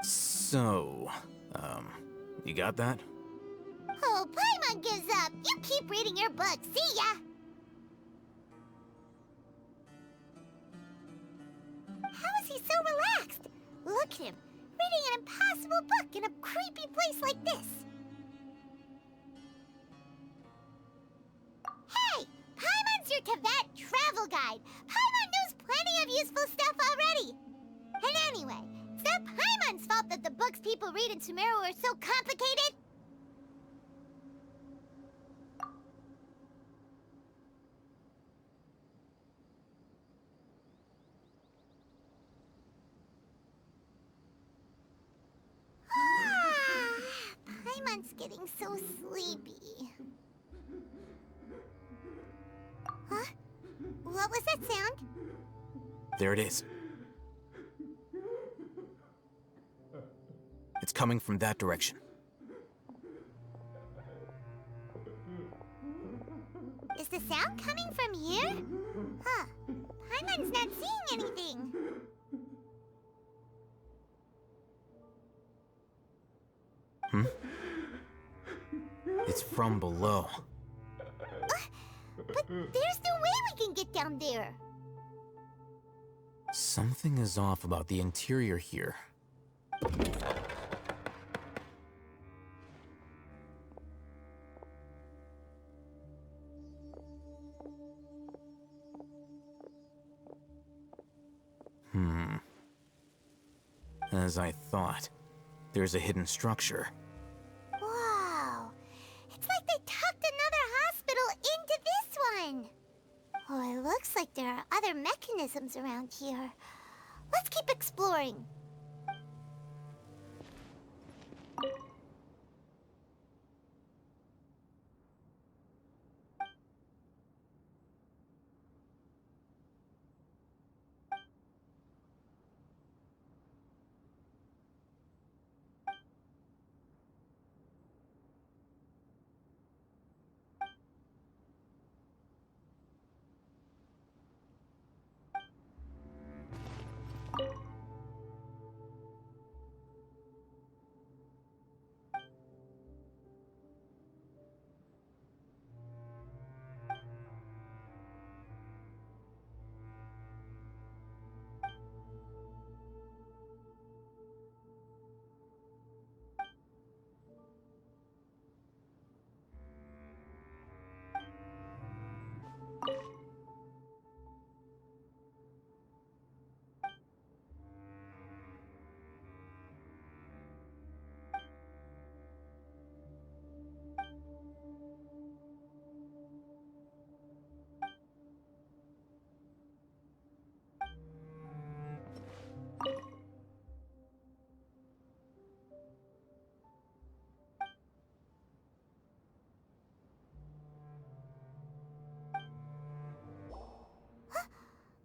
S15: So, you got that?
S7: Oh, Paimon gives up. You keep reading your book. See ya! How is he so relaxed? Look at him, reading an impossible book in a creepy place like this. Hey! Paimon's your Tibet travel guide. Paimon knows plenty of useful stuff already. And anyway, it's not Paimon's fault that the books people read in Sumeru are so complicated. Paimon's getting so sleepy. Huh? What was that sound?
S15: There it is. It's coming from that direction.
S7: Is the sound coming from here? Huh. Paimon's not seeing anything.
S15: It's from below.
S7: But there's no way we can get down there.
S15: Something is off about the interior here. As I thought, there's a hidden structure.
S7: Wow. It's like they tucked another hospital into this one. Oh, it looks like there are other mechanisms around here. Let's keep exploring.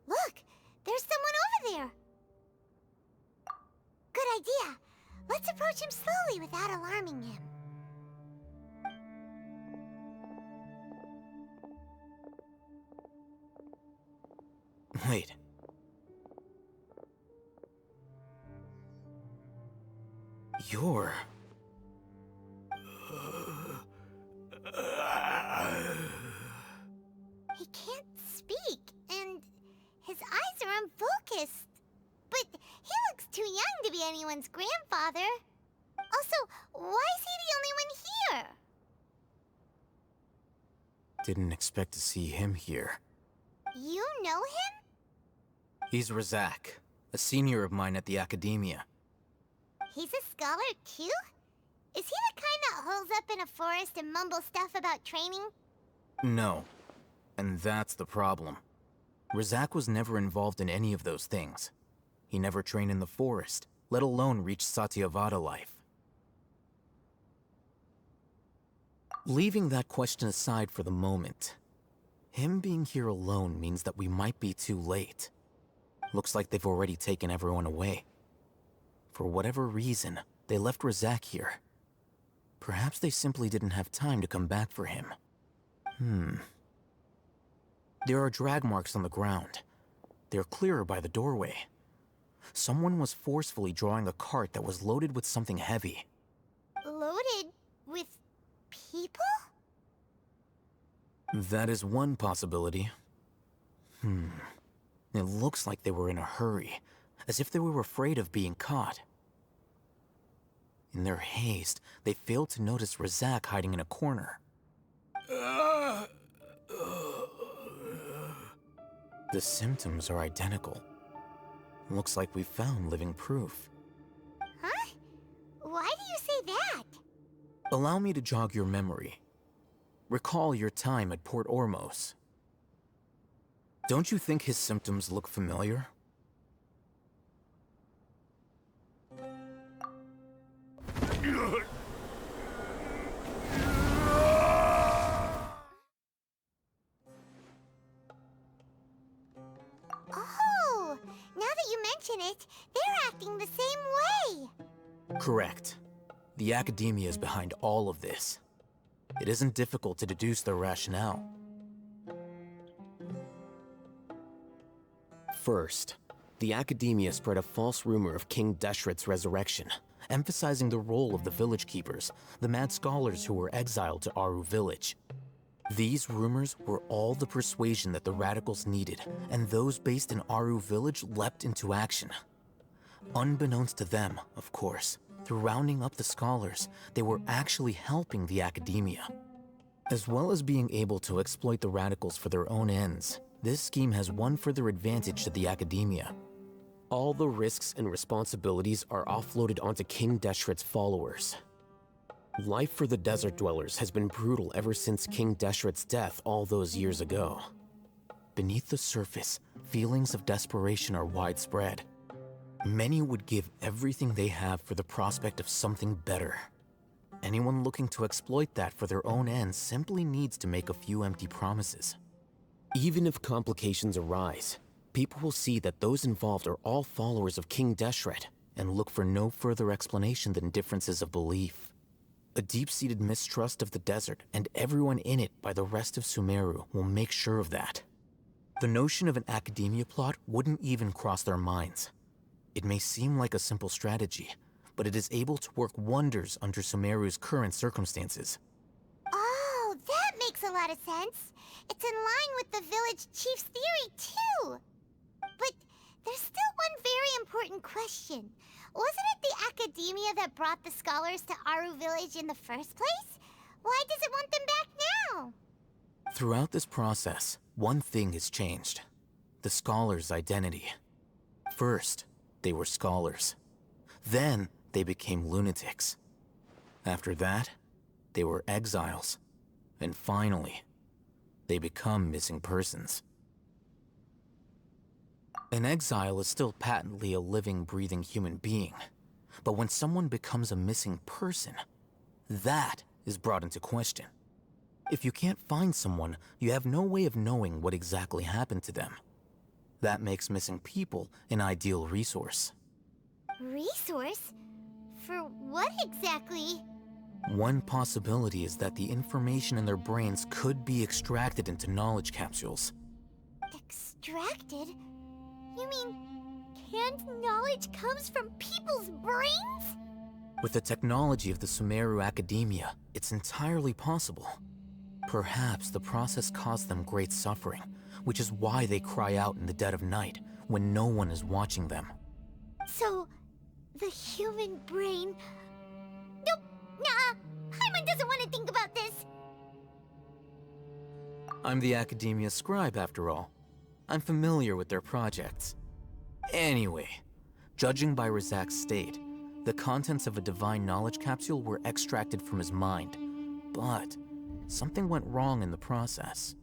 S7: Look, there's someone over there. Good idea. Let's approach him slowly without alarming him.
S15: Wait. You're...
S7: He can't speak, and his eyes are unfocused. But he looks too young to be anyone's grandfather. Also, why is he the only one here?
S15: Didn't expect to see him here.
S7: You know him?
S15: He's Razak, a senior of mine at the Academia.
S7: He's a scholar too? Is he the kind that holes up in a forest and mumbles stuff about training?
S15: No. And that's the problem. Razak was never involved in any of those things. He never trained in the forest, let alone reach Satyavada life. Leaving that question aside for the moment, him being here alone means that we might be too late. Looks like they've already taken everyone away. For whatever reason, they left Razak here. Perhaps they simply didn't have time to come back for him. There are drag marks on the ground. They're clearer by the doorway. Someone was forcefully drawing a cart that was loaded with something heavy.
S7: Loaded with people?
S15: That is one possibility. It looks like they were in a hurry, as if they were afraid of being caught. In their haste, they failed to notice Razak hiding in a corner. The symptoms are identical. Looks like we found living proof.
S7: Huh? Why do you say that?
S15: Allow me to jog your memory. Recall your time at Port Ormos. Don't you think his symptoms look familiar?
S7: Oh, now that you mention it, they're acting the same way.
S15: Correct. The Academia is behind all of this. It isn't difficult to deduce their rationale. First, the Academia spread a false rumor of King Deshret's resurrection, emphasizing the role of the village keepers, the mad scholars who were exiled to Aru village. These rumors were all the persuasion that the radicals needed, and those based in Aru village leapt into action. Unbeknownst to them, of course, through rounding up the scholars, they were actually helping the academia. As well as being able to exploit the radicals for their own ends, this scheme has one further advantage to the academia.
S6: All the risks and responsibilities are offloaded onto King Deshret's followers. Life for the desert dwellers has been brutal ever since King Deshret's death all those years ago. Beneath the surface, feelings of desperation are widespread. Many would give everything they have for the prospect of something better. Anyone looking to exploit that for their own ends simply needs to make a few empty promises. Even if complications arise, people will see that those involved are all followers of King Deshret and look for no further explanation than differences of belief. A deep-seated mistrust of the desert and everyone in it by the rest of Sumeru will make sure of that. The notion of an academia plot wouldn't even cross their minds. It may seem like a simple strategy, but it is able to work wonders under Sumeru's current circumstances.
S7: Oh, that makes a lot of sense. It's in line with the village chief's theory, too. But there's still one very important question. Wasn't it the academia that brought the scholars to Aru village in the first place? Why does it want them back now?
S15: Throughout this process, one thing has changed. The scholars' identity. First, they were scholars. Then, they became lunatics. After that, they were exiles. And finally, they become missing persons. An exile is still patently a living, breathing human being. But when someone becomes a missing person, that is brought into question. If you can't find someone, you have no way of knowing what exactly happened to them. That makes missing people an ideal resource.
S7: Resource? For what exactly?
S15: One possibility is that the information in their brains could be extracted into knowledge capsules.
S7: Extracted? You mean canned knowledge comes from people's brains?
S15: With the technology of the Sumeru Academia, it's entirely possible. Perhaps the process caused them great suffering, which is why they cry out in the dead of night when no one is watching them.
S7: So, the human brain... Nope, nah, Paimon doesn't want to think about this.
S15: I'm the Academia scribe, after all. I'm familiar with their projects. Anyway, judging by Razak's state, the contents of a divine knowledge capsule were extracted from his mind. But something went wrong in the process.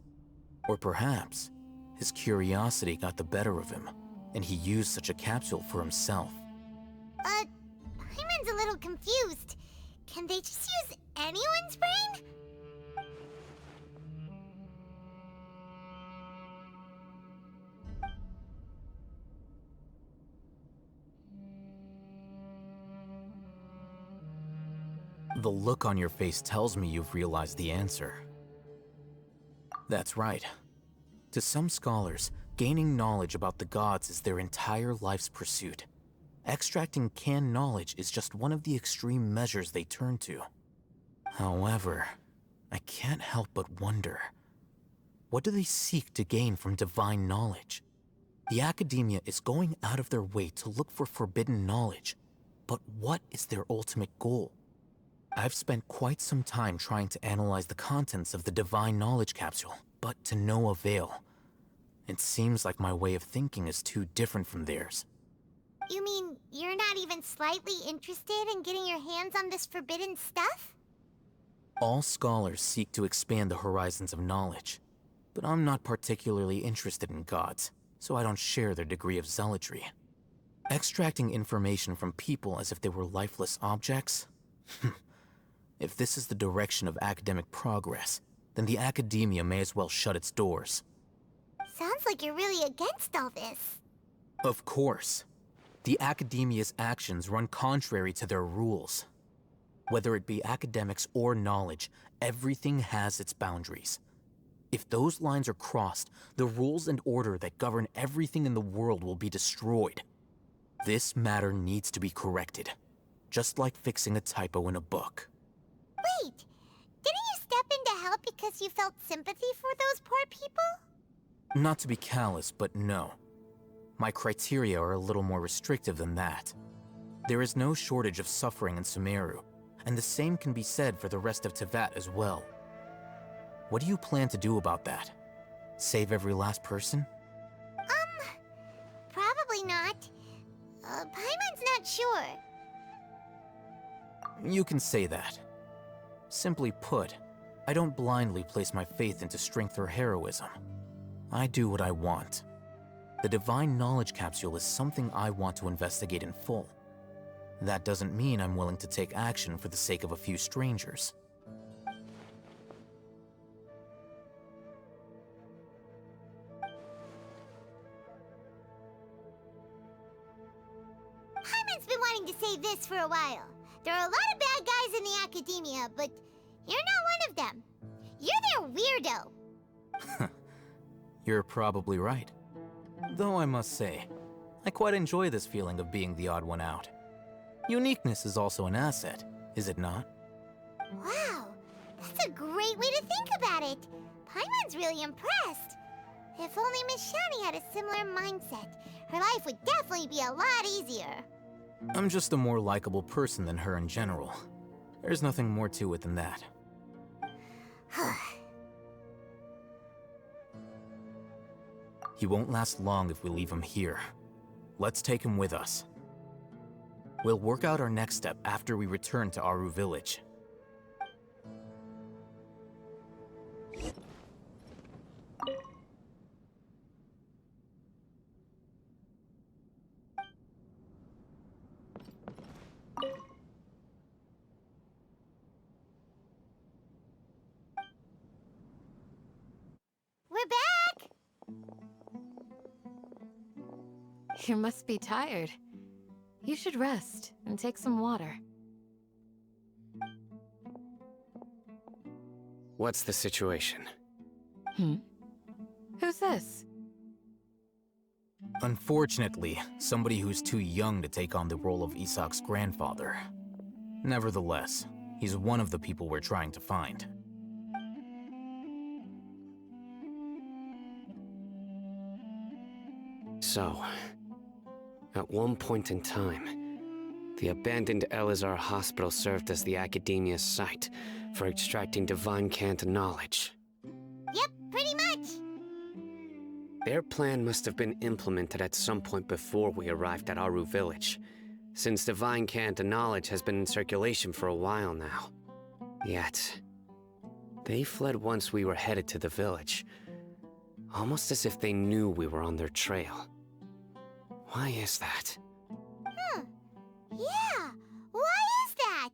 S15: Or perhaps his curiosity got the better of him, and he used such a capsule for himself.
S7: Paimon's a little confused. Can they just use anyone's brain?
S15: The look on your face tells me you've realized the answer. That's right. To some scholars, gaining knowledge about the gods is their entire life's pursuit. Extracting canned knowledge is just one of the extreme measures they turn to. However, I can't help but wonder, what do they seek to gain from divine knowledge? The academia is going out of their way to look for forbidden knowledge, but what is their ultimate goal? I've spent quite some time trying to analyze the contents of the divine knowledge capsule, but to no avail. It seems like my way of thinking is too different from theirs.
S7: You mean you're not even slightly interested in getting your hands on this forbidden stuff?
S15: All scholars seek to expand the horizons of knowledge, but I'm not particularly interested in gods, so I don't share their degree of zealotry. Extracting information from people as if they were lifeless objects? If this is the direction of academic progress, then the academia may as well shut its doors.
S7: Sounds like you're really against all this.
S15: Of course. The academia's actions run contrary to their rules. Whether it be academics or knowledge, everything has its boundaries. If those lines are crossed, the rules and order that govern everything in the world will be destroyed. This matter needs to be corrected, just like fixing a typo in a book.
S7: Wait, didn't you step in to help out because you felt sympathy for those poor people?
S15: Not to be callous, but no. My criteria are a little more restrictive than that. There is no shortage of suffering in Sumeru, and the same can be said for the rest of Teyvat as well. What do you plan to do about that? Save every last person?
S7: Probably not. Paimon's not sure.
S15: You can say that. Simply put, I don't blindly place my faith into strength or heroism. I do what I want. The Divine Knowledge Capsule is something I want to investigate in full. That doesn't mean I'm willing to take action for the sake of a few strangers.
S7: Paimon's been wanting to say this for a while. There are a lot of bad guys in the academia, but you're not one of them. You're their weirdo.
S15: You're probably right. Though I must say, I quite enjoy this feeling of being the odd one out. Uniqueness is also an asset, is it not?
S7: Wow, that's a great way to think about it. Paimon's really impressed. If only Miss Shani had a similar mindset, her life would definitely be a lot easier.
S15: I'm just a more likable person than her in general. There's nothing more to it than that. He won't last long if we leave him here. Let's take him with us. We'll work out our next step after we return to Aru Village.
S7: We're back!
S13: You must be tired. You should rest and take some water.
S3: What's the situation?
S13: Who's this?
S15: Unfortunately, somebody who's too young to take on the role of Isak's grandfather. Nevertheless, he's one of the people we're trying to find.
S3: So, at one point in time, the abandoned Elazar Hospital served as the Academia's site for extracting divine cant knowledge.
S7: Yep, pretty much.
S3: Their plan must have been implemented at some point before we arrived at Aru Village, since divine cant knowledge has been in circulation for a while now. Yet, they fled once we were headed to the village, almost as if they knew we were on their trail. Why is that?
S7: Yeah, why is that?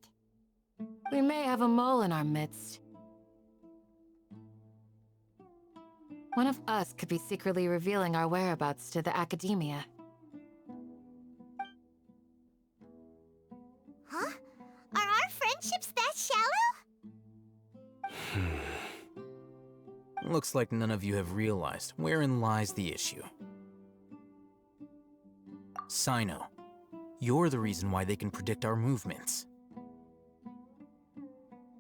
S13: We may have a mole in our midst. One of us could be secretly revealing our whereabouts to the Academia.
S7: Huh? Are our friendships that shallow?
S15: Looks like none of you have realized wherein lies the issue. Sino, you're the reason why they can predict our movements.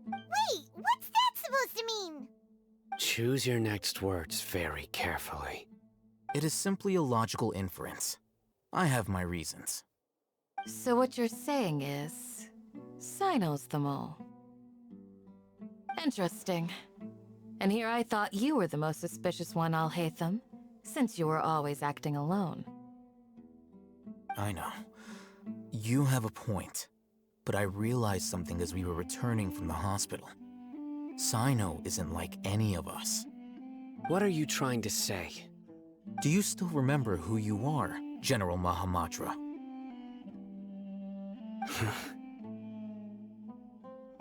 S7: Wait, what's that supposed to mean?
S3: Choose your next words very carefully.
S15: It is simply a logical inference. I have my reasons.
S13: So what you're saying is, Sino's the mole. Interesting. And here I thought you were the most suspicious one, Alhaitham, since you were always acting alone.
S15: I know. You have a point. But I realized something as we were returning from the hospital. Sino isn't like any of us.
S3: What are you trying to say?
S15: Do you still remember who you are, General Mahamatra?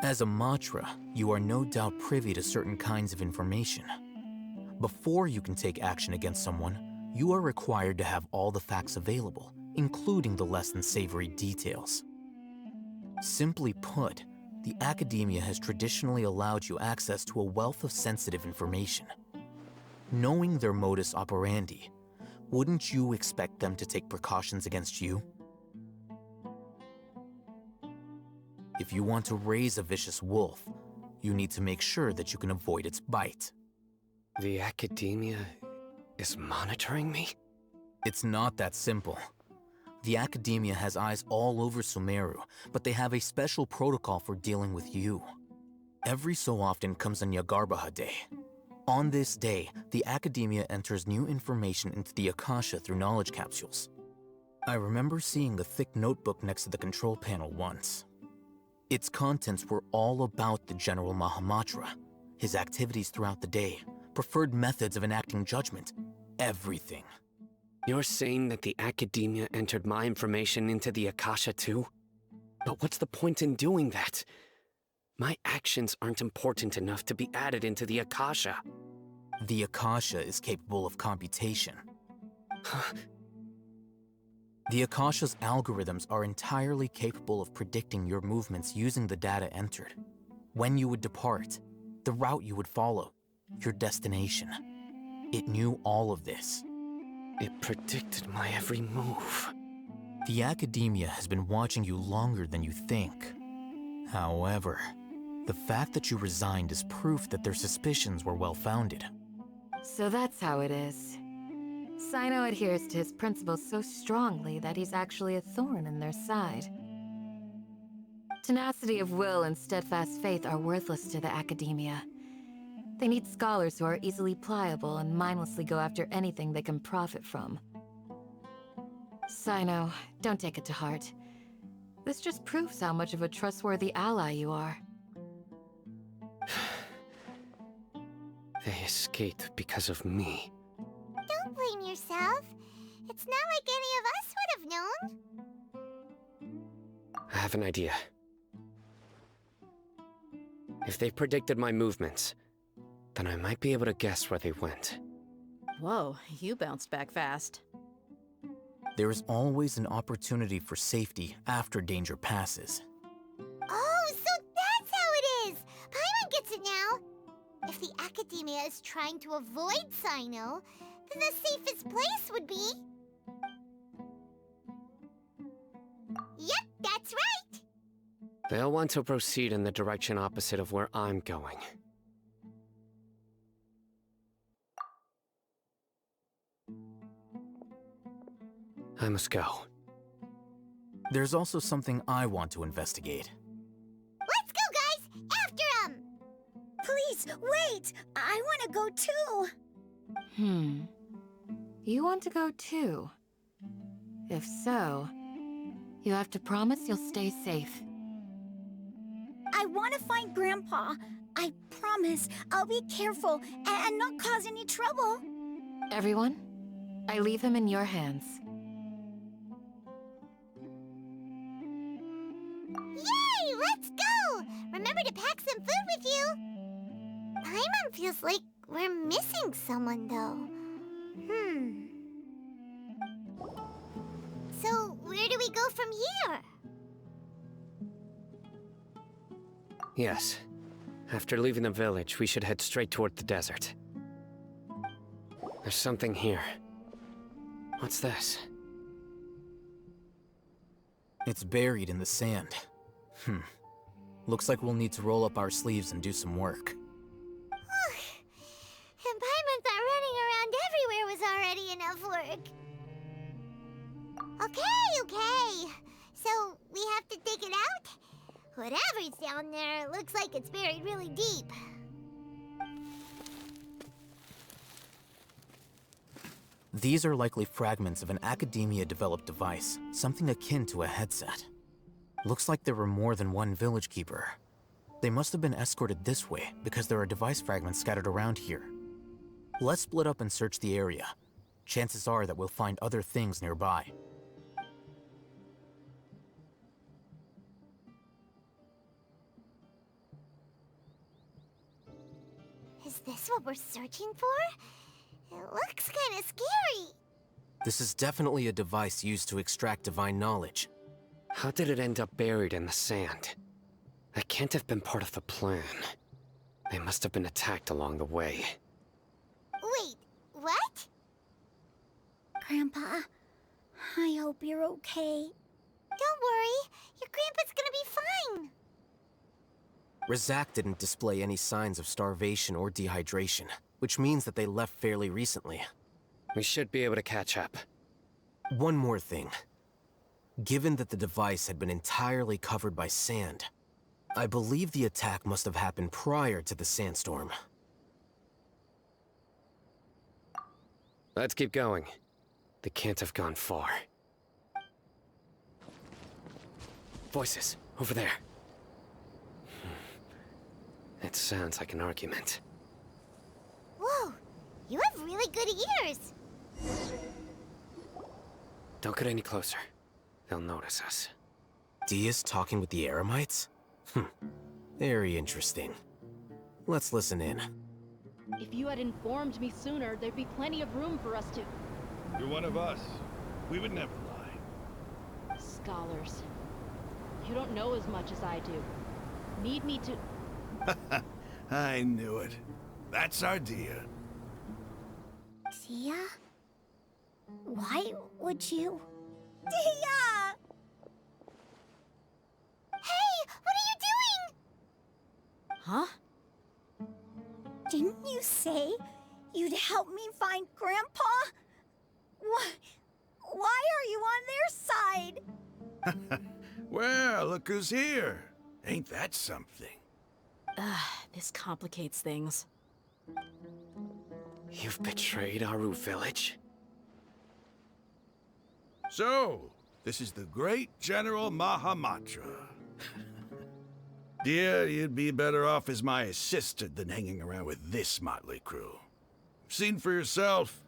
S15: As a Matra, you are no doubt privy to certain kinds of information. Before you can take action against someone, you are required to have all the facts available, including the less than savory details. Simply put, the Academia has traditionally allowed you access to a wealth of sensitive information. Knowing their modus operandi, wouldn't you expect them to take precautions against you? If you want to raise a vicious wolf, you need to make sure that you can avoid its bite.
S3: The Academia is monitoring me?
S15: It's not that simple. The Academia has eyes all over Sumeru, but they have a special protocol for dealing with you. Every so often comes a Nyagarbaha Day. On this day, the Academia enters new information into the Akasha through knowledge capsules. I remember seeing the thick notebook next to the control panel once. Its contents were all about the General Mahamatra, his activities throughout the day, preferred methods of enacting judgment, everything.
S3: You're saying that the Academia entered my information into the Akasha too? But what's the point in doing that? My actions aren't important enough to be added into the Akasha.
S15: The Akasha is capable of computation. The Akasha's algorithms are entirely capable of predicting your movements using the data entered. When you would depart, the route you would follow, your destination. It knew all of this.
S3: It predicted my every move.
S15: The Academia has been watching you longer than you think. However, the fact that you resigned is proof that their suspicions were well-founded.
S13: So that's how it is. Sino adheres to his principles so strongly that he's actually a thorn in their side. Tenacity of will and steadfast faith are worthless to the Academia. They need scholars who are easily pliable and mindlessly go after anything they can profit from. Sino, don't take it to heart. This just proves how much of a trustworthy ally you are.
S3: They escaped because of me.
S7: Don't blame yourself. It's not like any of us would have known.
S3: I have an idea. If they predicted my movements, then I might be able to guess where they went.
S8: Whoa, you bounced back fast.
S15: There is always an opportunity for safety after danger passes.
S7: Oh, so that's how it is! Paimon gets it now! If the Academia is trying to avoid Sino, then the safest place would be... Yep, that's right!
S3: They'll want to proceed in the direction opposite of where I'm going. I must go.
S15: There's also something I want to investigate.
S7: Let's go, guys! After him!
S1: Please, wait! I want to go too!
S13: You want to go too? If so, you have to promise you'll stay safe.
S1: I want to find Grandpa. I promise I'll be careful and not cause any trouble.
S13: Everyone, I leave him in your hands.
S7: Yay! Let's go! Remember to pack some food with you! Paimon feels like we're missing someone, though. So, where do we go from here?
S3: Yes. After leaving the village, we should head straight toward the desert. There's something here. What's this?
S15: It's buried in the sand. Looks like we'll need to roll up our sleeves and do some work.
S7: And Paimon thought running around everywhere was already enough work. Okay. So, we have to dig it out? Whatever's down there looks like it's buried really deep.
S15: These are likely fragments of an Academia-developed device, something akin to a headset. Looks like there were more than one village keeper. They must have been escorted this way because there are device fragments scattered around here. Let's split up and search the area. Chances are that we'll find other things nearby.
S7: Is this what we're searching for? It looks kind of scary.
S5: This is definitely a device used to extract divine knowledge.
S3: How did it end up buried in the sand? That can't have been part of the plan. They must have been attacked along the way.
S7: Wait, what?
S1: Grandpa, I hope you're okay.
S7: Don't worry, your grandpa's gonna be fine.
S15: Razak didn't display any signs of starvation or dehydration, which means that they left fairly recently.
S3: We should be able to catch up.
S15: One more thing. Given that the device had been entirely covered by sand, I believe the attack must have happened prior to the sandstorm.
S3: Let's keep going. They can't have gone far. Voices, over there. It sounds like an argument.
S7: Whoa, you have really good ears.
S3: Don't get any closer. They'll notice us.
S15: Dia's talking with the Eremites? Very interesting. Let's listen in.
S16: If you had informed me sooner, there'd be plenty of room for us to...
S17: You're one of us. We would never lie.
S16: Scholars. You don't know as much as I do. Need me to...
S17: I knew it. That's our Dia.
S1: Dia? Why would you... Dia!
S7: Hey, what are you doing?
S12: Huh?
S1: Didn't you say you'd help me find Grandpa? Why are you on their side?
S17: Well, look who's here. Ain't that something?
S12: This complicates things.
S3: You've betrayed Aru village?
S17: So, this is the great General Mahamatra. Dear, you'd be better off as my assistant than hanging around with this motley crew. Seen for yourself,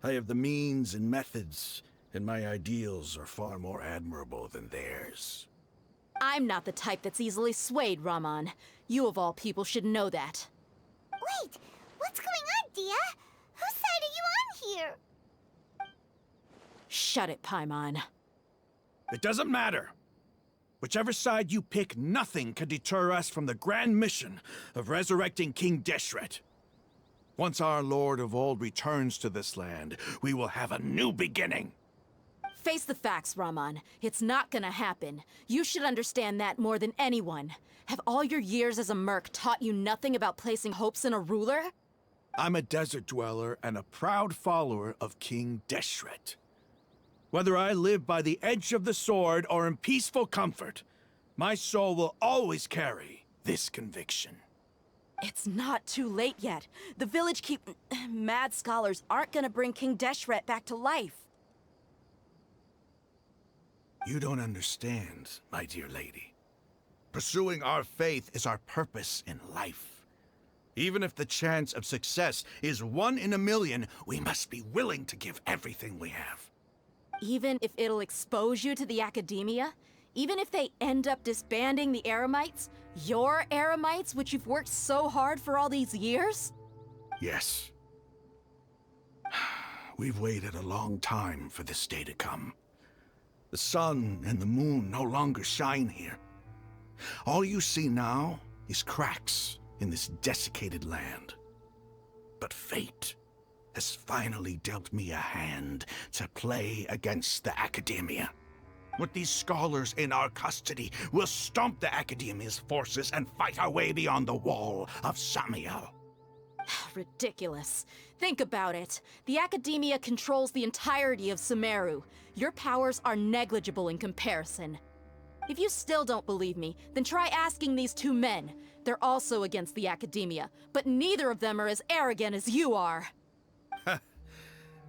S17: I have the means and methods, and my ideals are far more admirable than theirs.
S12: I'm not the type that's easily swayed, Raman. You of all people should know that.
S7: Wait, what's going on, Dia? Whose side are you on here?
S12: Shut it, Paimon.
S17: It doesn't matter. Whichever side you pick, nothing can deter us from the grand mission of resurrecting King Deshret. Once our Lord of Old returns to this land, we will have a new beginning.
S12: Face the facts, Raman. It's not gonna happen. You should understand that more than anyone. Have all your years as a merc taught you nothing about placing hopes in a ruler?
S17: I'm a desert dweller and a proud follower of King Deshret. Whether I live by the edge of the sword or in peaceful comfort, my soul will always carry this conviction.
S12: It's not too late yet. The village mad scholars aren't gonna bring King Deshret back to life.
S17: You don't understand, my dear lady. Pursuing our faith is our purpose in life. Even if the chance of success is 1 in a million, we must be willing to give everything we have.
S12: Even if it'll expose you to the academia? Even if they end up disbanding the Eremites? Your Eremites, which you've worked so hard for all these years?
S17: Yes. We've waited a long time for this day to come. The sun and the moon no longer shine here. All you see now is cracks in this desiccated land. But fate has finally dealt me a hand to play against the Academia. With these scholars in our custody, we'll stomp the Academia's forces and fight our way beyond the wall of Samiel.
S12: Ridiculous. Think about it. The Academia controls the entirety of Sumeru. Your powers are negligible in comparison. If you still don't believe me, then try asking these two men. They're also against the Academia, but neither of them are as arrogant as you are.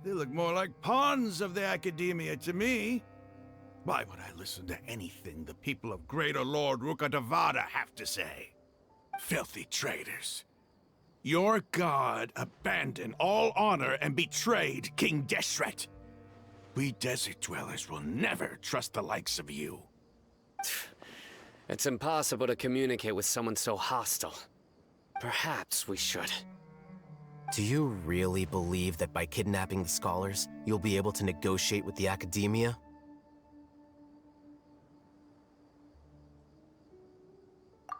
S17: They look more like pawns of the Academia to me. Why would I listen to anything the people of Greater Lord Rukkhadevada have to say? Filthy traitors. Your god abandoned all honor and betrayed King Deshret. We desert dwellers will never trust the likes of you.
S3: It's impossible to communicate with someone so hostile. Perhaps we should.
S15: Do you really believe that by kidnapping the scholars, you'll be able to negotiate with the Academia?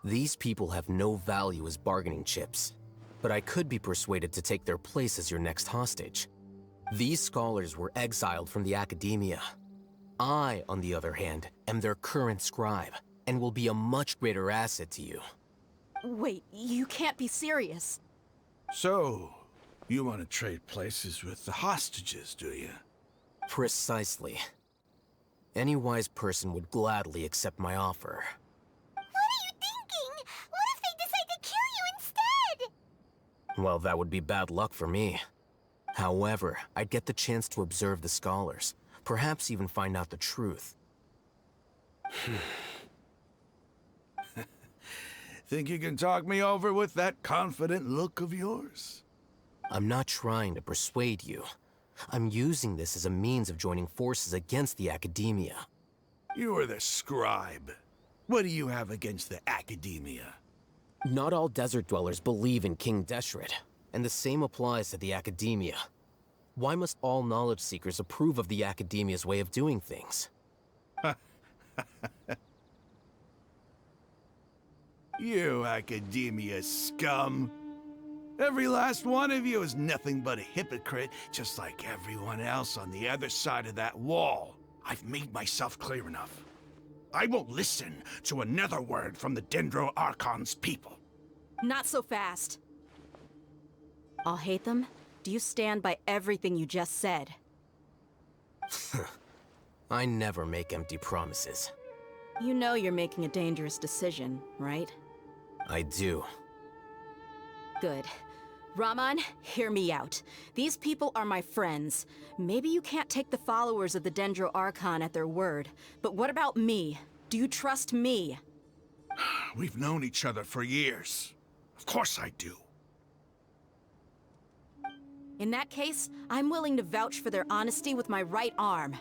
S15: These people have no value as bargaining chips, but I could be persuaded to take their place as your next hostage. These scholars were exiled from the Academia. I, on the other hand, am their current scribe, and will be a much greater asset to you.
S12: Wait, you can't be serious.
S17: So, you want to trade places with the hostages, do you?
S15: Precisely. Any wise person would gladly accept my offer.
S7: What are you thinking? What if they decide to kill you instead?
S15: Well, that would be bad luck for me. However, I'd get the chance to observe the scholars, perhaps even find out the truth.
S17: Think you can talk me over with that confident look of yours?
S15: I'm not trying to persuade you. I'm using this as a means of joining forces against the Academia.
S17: You are the scribe. What do you have against the Academia?
S15: Not all desert dwellers believe in King Deshret, and the same applies to the Academia. Why must all knowledge seekers approve of the Academia's way of doing things?
S17: You Academia scum. Every last one of you is nothing but a hypocrite, just like everyone else on the other side of that wall. I've made myself clear enough. I won't listen to another word from the Dendro Archon's people.
S12: Not so fast. I'll hate them. Do you stand by everything you just said?
S15: I never make empty promises.
S12: You know you're making a dangerous decision, right?
S15: I do.
S12: Good. Raman, hear me out. These people are my friends. Maybe you can't take the followers of the Dendro Archon at their word, but what about me? Do you trust me?
S17: We've known each other for years. Of course I do.
S12: In that case, I'm willing to vouch for their honesty with my right arm.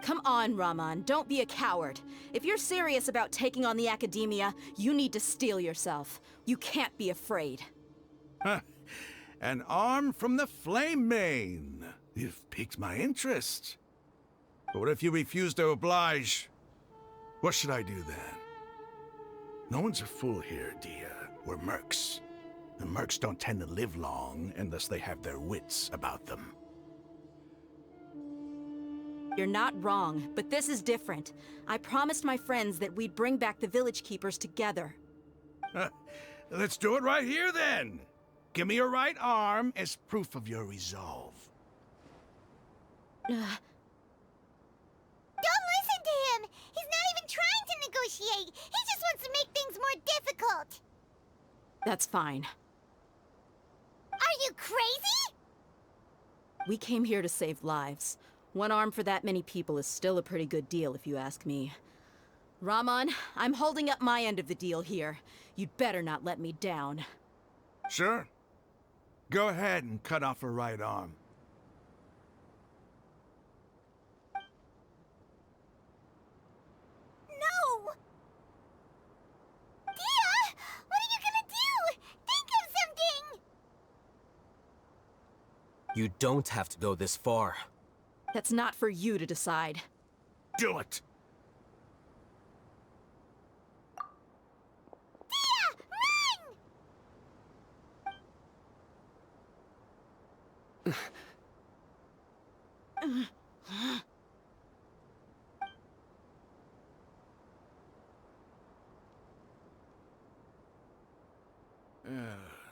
S12: Come on, Raman, don't be a coward. If you're serious about taking on the Academia, you need to steel yourself. You can't be afraid.
S17: An arm from the Flame Mane. You've piqued my interest. But what if you refuse to oblige? What should I do then? No one's a fool here, Dia. We're mercs. And mercs don't tend to live long unless they have their wits about them.
S12: You're not wrong, but this is different. I promised my friends that we'd bring back the Village Keepers together.
S17: Let's do it right here, then. Give me your right arm as proof of your resolve.
S7: Don't listen to him! He's not even trying to negotiate! He just wants to make things more difficult!
S12: That's fine.
S7: Are you crazy?
S12: We came here to save lives. One arm for that many people is still a pretty good deal, if you ask me. Raman, I'm holding up my end of the deal here. You'd better not let me down.
S17: Sure. Go ahead and cut off her right arm.
S7: No! Dia! What are you gonna do? Think of something!
S15: You don't have to go this far.
S12: That's not for you to decide.
S17: Do it!
S7: Dia!
S17: Run!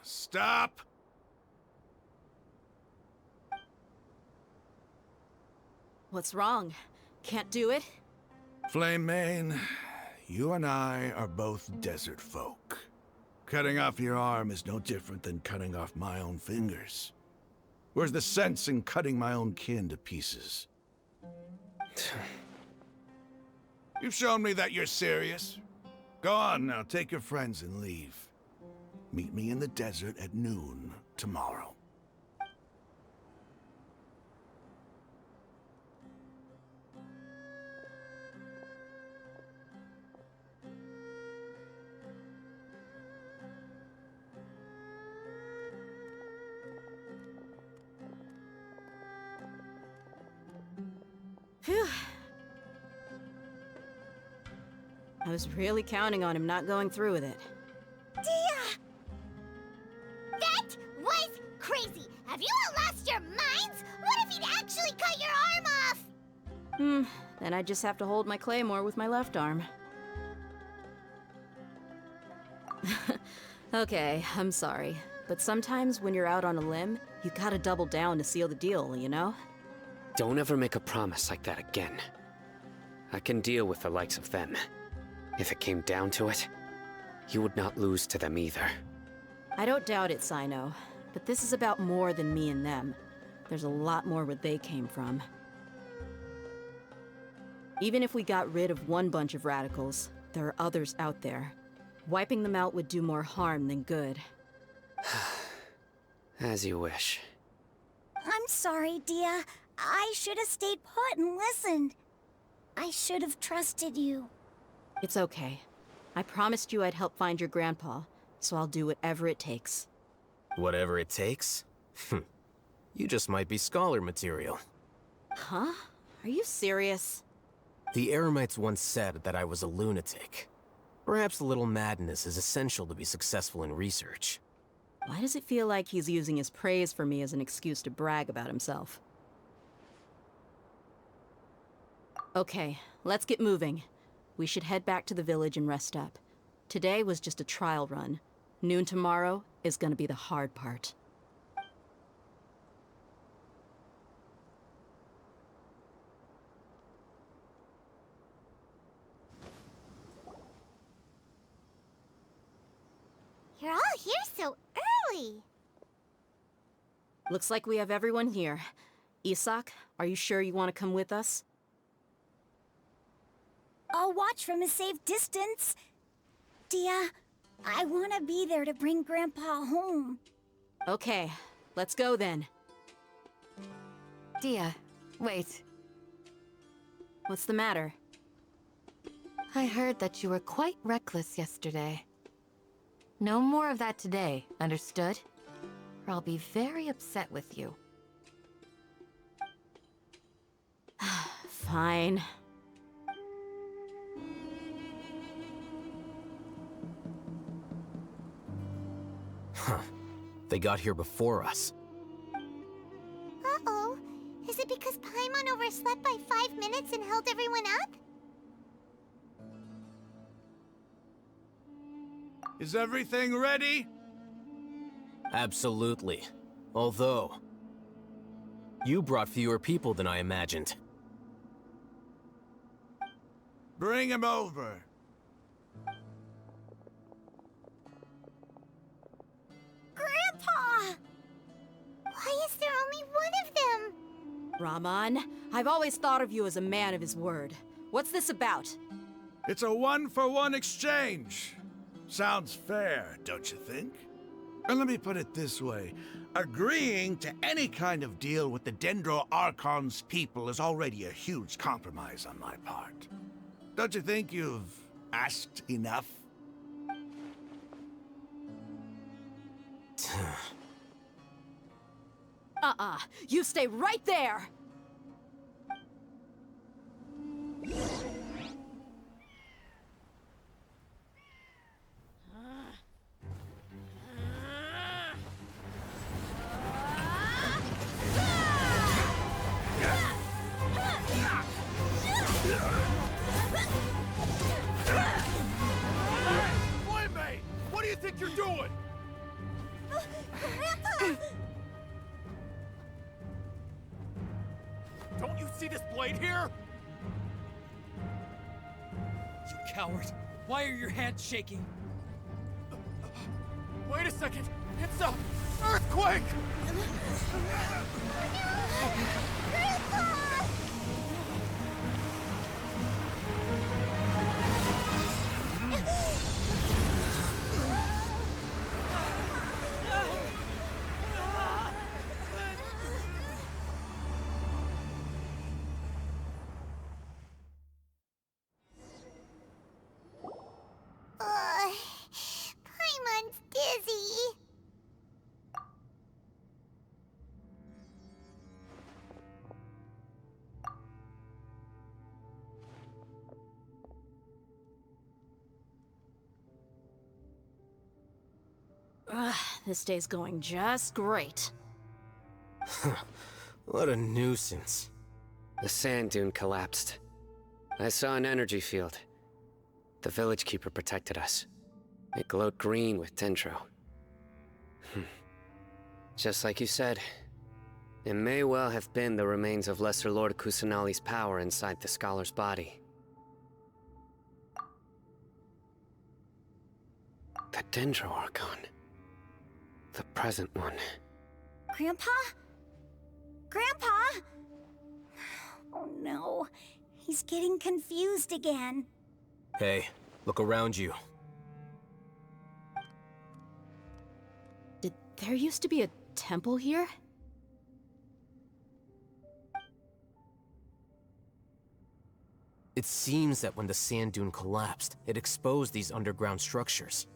S17: Stop!
S12: What's wrong? Can't do it?
S17: Flame Mane, you and I are both desert folk. Cutting off your arm is no different than cutting off my own fingers. Where's the sense in cutting my own kin to pieces? You've shown me that you're serious. Go on now, take your friends and leave. Meet me in the desert at noon tomorrow.
S12: Phew. I was really counting on him not going through with it.
S7: Dia! That was crazy! Have you all lost your minds? What if he'd actually cut your arm off?
S12: Then I just have to hold my claymore with my left arm. Okay, I'm sorry. But sometimes when you're out on a limb, you gotta double down to seal the deal, you know?
S3: Don't ever make a promise like that again. I can deal with the likes of them. If it came down to it, you would not lose to them either.
S12: I don't doubt it, Sino. But this is about more than me and them. There's a lot more where they came from. Even if we got rid of one bunch of radicals, there are others out there. Wiping them out would do more harm than good.
S3: As you wish.
S1: I'm sorry, Dia. I should have stayed put and listened. I should have trusted you.
S12: It's okay. I promised you I'd help find your grandpa, so I'll do whatever it takes.
S15: Whatever it takes? You just might be scholar material.
S12: Huh? Are you serious?
S15: The Eremites once said that I was a lunatic. Perhaps a little madness is essential to be successful in research.
S12: Why does it feel like he's using his praise for me as an excuse to brag about himself? Okay, let's get moving. We should head back to the village and rest up. Today was just a trial run. Noon tomorrow is gonna be the hard part.
S7: You're all here so early.
S12: Looks like we have everyone here. Isak, are you sure you want to come with us?
S1: I'll watch from a safe distance. Dia, I want to be there to bring Grandpa home.
S12: Okay, let's go then.
S13: Dia, wait.
S12: What's the matter?
S13: I heard that you were quite reckless yesterday. No more of that today, understood? Or I'll be very upset with you.
S12: Fine.
S15: Huh. They got here before us.
S7: Uh-oh. Is it because Paimon overslept by 5 minutes and held everyone up?
S17: Is everything ready?
S15: Absolutely. Although, you brought fewer people than I imagined.
S17: Bring him over.
S7: Grandpa! Why is there only one of them?
S12: Rahman, I've always thought of you as a man of his word. What's this about?
S17: It's a one-for-one exchange. Sounds fair, don't you think? And let me put it this way. Agreeing to any kind of deal with the Dendro Archon's people is already a huge compromise on my part. Don't you think you've asked enough?
S12: You stay right there!
S17: Playmate! What do you think you're doing?
S1: Grandpa!
S18: Don't you see this blade here? You coward! Why are your hands shaking? Wait a second! It's a earthquake!
S7: Grandpa! Paimon's dizzy.
S12: This day's going just great.
S15: What a nuisance.
S3: The sand dune collapsed. I saw an energy field. The village keeper protected us. It glowed green with dendro. Just like you said, it may well have been the remains of Lesser Lord Kusanali's power inside the scholar's body. The Dendro Archon. The present one.
S1: Grandpa? Grandpa? Oh no, he's getting confused again.
S15: Hey, look around you.
S8: Did there used to be a temple here?
S15: It seems that when the sand dune collapsed, it exposed these underground structures.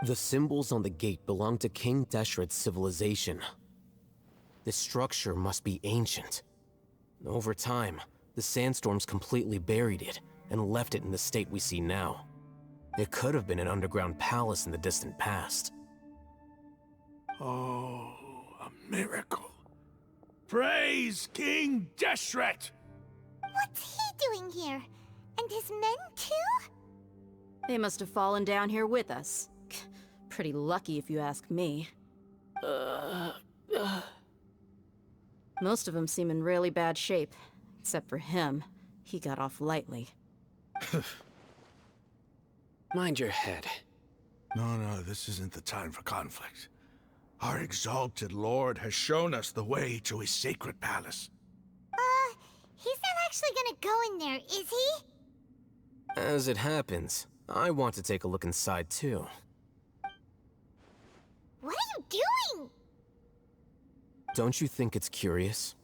S15: The symbols on the gate belong to King Deshret's civilization. This structure must be ancient. Over time, the sandstorms completely buried it and left it in the state we see now. It could have been an underground palace in the distant past.
S17: Oh, a miracle. Praise King Deshret!
S7: What's he doing here? And his men too?
S8: They must have fallen down here with us. Pretty lucky if you ask me. Most of them seem in really bad shape. Except for him. He got off lightly.
S3: Mind your head.
S17: No, this isn't the time for conflict. Our exalted lord has shown us the way to his sacred palace.
S7: He's not actually gonna go in there, is he?
S15: As it happens, I want to take a look inside too.
S7: What are you doing?
S15: Don't you think it's curious?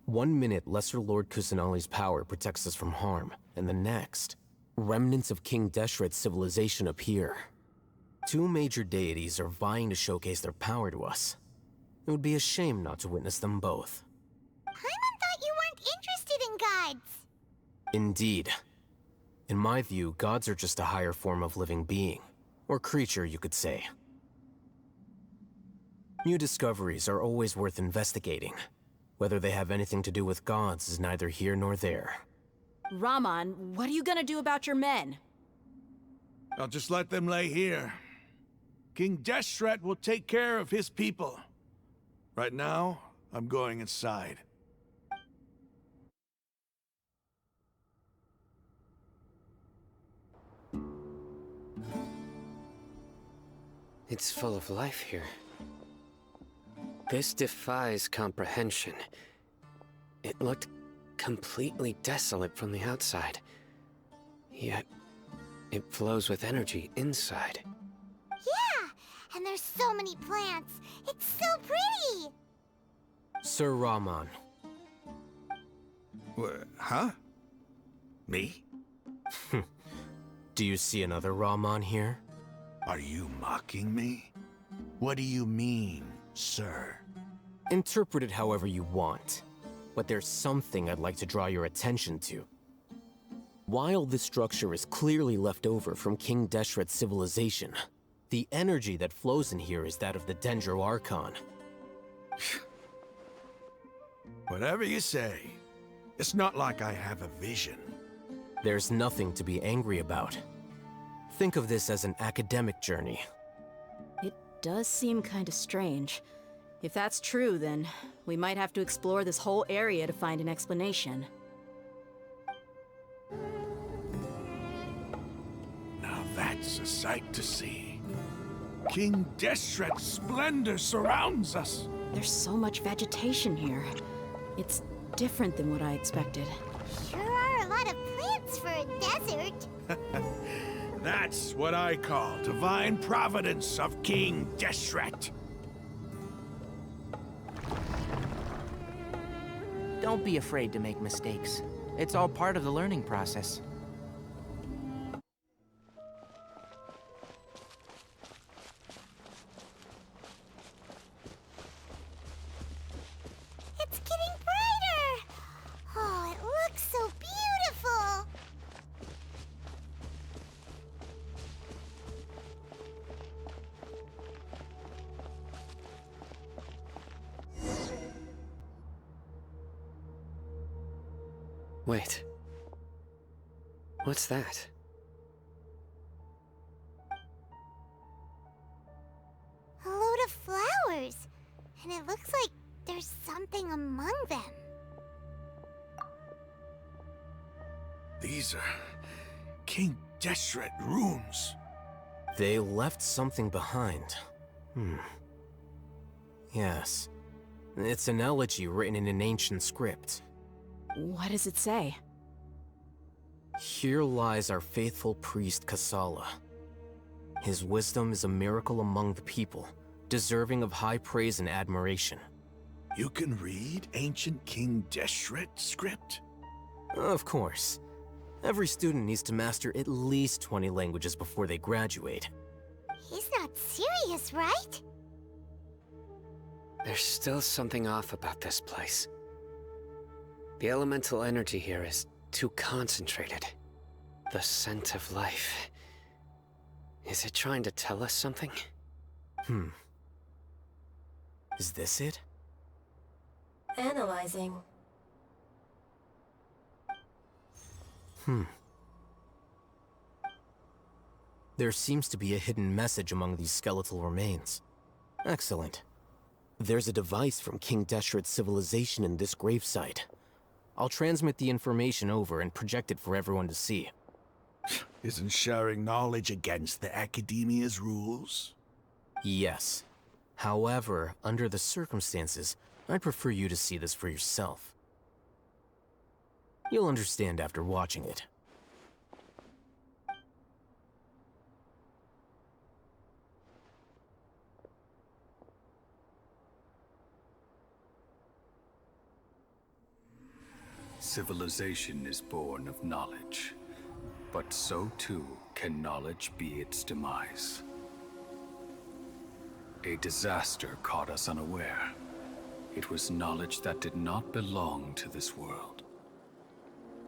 S15: 1 minute, Lesser Lord Kusanali's power protects us from harm, and the next, remnants of King Deshret's civilization appear. 2 major deities are vying to showcase their power to us. It would be a shame not to witness them both.
S7: Paimon thought you weren't interested in gods.
S15: Indeed. In my view, gods are just a higher form of living being, or creature, you could say. New discoveries are always worth investigating. Whether they have anything to do with gods is neither here nor there.
S12: Raman, what are you gonna do about your men?
S17: I'll just let them lay here. King Deshret will take care of his people. Right now, I'm going inside.
S3: It's full of life here. This defies comprehension. It looked completely desolate from the outside. Yet, it flows with energy inside.
S7: Yeah, and there's so many plants. It's so pretty.
S15: Sir Raman.
S17: Huh? Me?
S15: Do you see another Raman here?
S17: Are you mocking me? What do you mean, sir?
S15: Interpret it however you want. But there's something I'd like to draw your attention to. While this structure is clearly left over from King Deshret's civilization, the energy that flows in here is that of the Dendro Archon.
S17: Whatever you say. It's not like I have a vision.
S15: There's nothing to be angry about. Think of this as an academic journey.
S8: It does seem kinda strange. If that's true, then we might have to explore this whole area to find an explanation.
S17: Now that's a sight to see. King Deshret's splendor surrounds us.
S8: There's so much vegetation here. It's different than what I expected.
S7: Sure are a lot of plants for a desert.
S17: That's what I call divine providence of King Deshret.
S5: Don't be afraid to make mistakes. It's all part of the learning process.
S7: It's getting brighter. Oh, it looks so beautiful.
S3: Wait. What's that?
S7: and it looks like there's something among them.
S17: These are King Deshret runes.
S15: They left something behind. Yes. It's an elegy written in an ancient script.
S12: What does it say?
S15: Here lies our faithful priest Kasala. His wisdom is a miracle among the people, deserving of high praise and admiration.
S17: You can read ancient King Deshret script?
S15: Of course. Every student needs to master at least 20 languages before they graduate.
S7: He's not serious, right?
S3: There's still something off about this place. The elemental energy here is too concentrated. The scent of life. Is it trying to tell us something?
S15: Is this it?
S19: Analyzing.
S15: There seems to be a hidden message among these skeletal remains. Excellent. There's a device from King Deshret's civilization in this gravesite. I'll transmit the information over and project it for everyone to see.
S17: Isn't sharing knowledge against the Academia's rules?
S15: Yes. However, under the circumstances, I'd prefer you to see this for yourself. You'll understand after watching it.
S2: Civilization is born of knowledge, but so too can knowledge be its demise. A disaster caught us unaware. It was knowledge that did not belong to this world.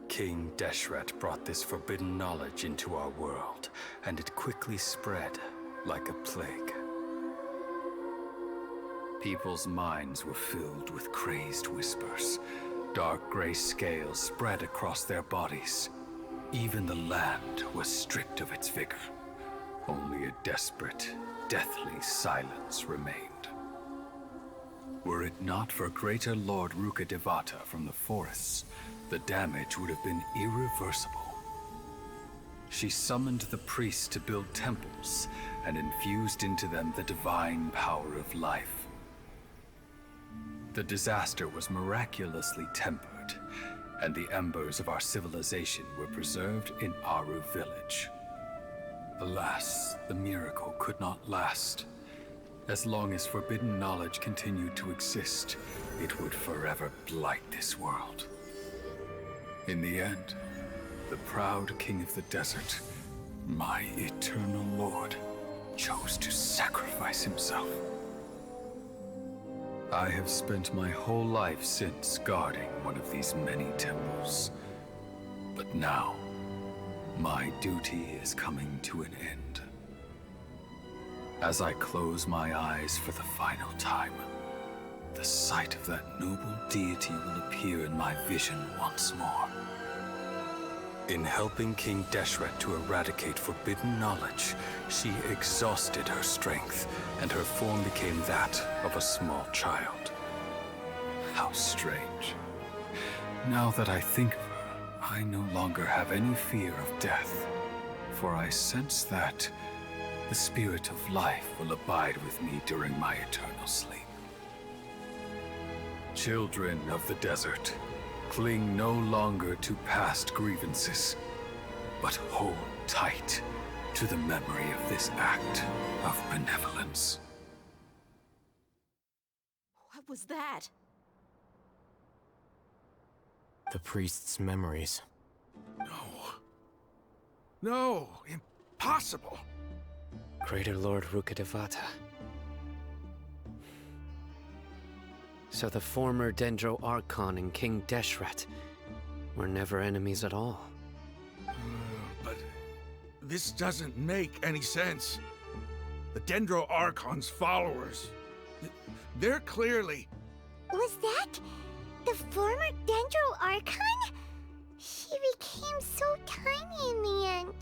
S2: King Deshret brought this forbidden knowledge into our world, and it quickly spread like a plague. People's minds were filled with crazed whispers. Dark gray scales spread across their bodies. Even the land was stripped of its vigor. Only a desperate, deathly silence remained. Were it not for greater Lord Rukkhadevata from the forests, the damage would have been irreversible. She summoned the priests to build temples and infused into them the divine power of life. The disaster was miraculously tempered, and the embers of our civilization were preserved in Aru village. Alas, the miracle could not last. As long as forbidden knowledge continued to exist, it would forever blight this world. In the end, the proud king of the desert, my eternal lord, chose to sacrifice himself. I have spent my whole life since guarding one of these many temples. But now, my duty is coming to an end. As I close my eyes for the final time, the sight of that noble deity will appear in my vision once more. In helping King Deshret to eradicate forbidden knowledge, she exhausted her strength, and her form became that of a small child. How strange. Now that I think of her, I no longer have any fear of death, for I sense that the spirit of life will abide with me during my eternal sleep. Children of the desert, cling no longer to past grievances, but hold tight to the memory of this act of benevolence.
S12: What was that?
S15: The priest's memories.
S17: No, impossible.
S3: Greater Lord Rukkhadevata. So the former Dendro Archon and King Deshret were never enemies at all.
S17: But this doesn't make any sense. The Dendro Archon's followers, they're clearly...
S7: Was that the former Dendro Archon? She became so tiny in the end.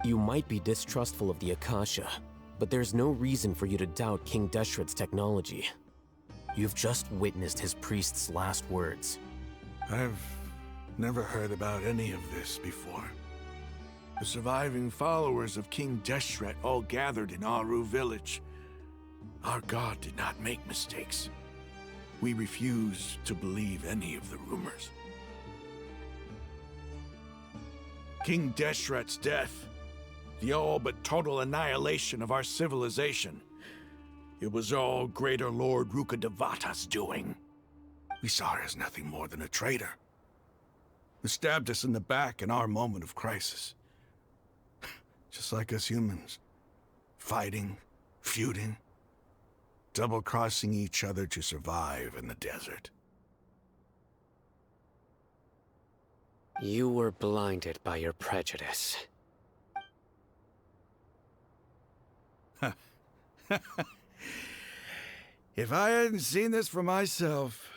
S15: You might be distrustful of the Akasha, but there's no reason for you to doubt King Deshret's technology. You've just witnessed his priest's last words.
S17: I've never heard about any of this before. The surviving followers of King Deshret all gathered in Aru village. Our god did not make mistakes. We refuse to believe any of the rumors. King Deshret's death, the all but total annihilation of our civilization, it was all Greater Lord Rukkhadevata's doing. We saw her as nothing more than a traitor, who stabbed us in the back in our moment of crisis. Just like us humans, fighting, feuding, double-crossing each other to survive in the desert.
S3: You were blinded by your prejudice.
S17: If I hadn't seen this for myself,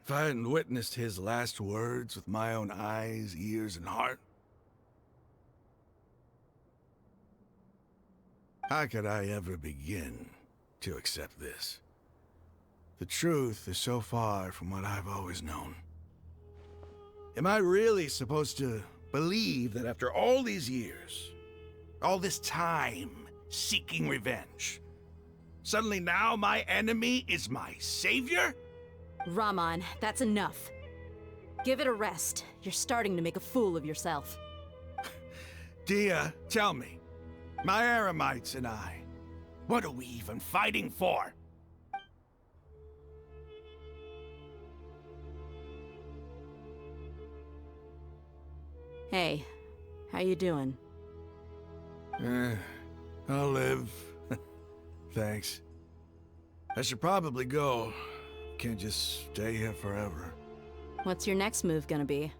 S17: if I hadn't witnessed his last words with my own eyes, ears, and heart, how could I ever begin to accept this? The truth is so far from what I've always known. Am I really supposed to believe that after all these years, all this time seeking revenge, suddenly now my enemy is my savior?
S12: Raman, that's enough. Give it a rest. You're starting to make a fool of yourself.
S17: Dia, tell me, my Eremites and I, what are we even fighting for?
S12: Hey, how you doing?
S17: I'll live. Thanks. I should probably go. Can't just stay here forever.
S12: What's your next move gonna be?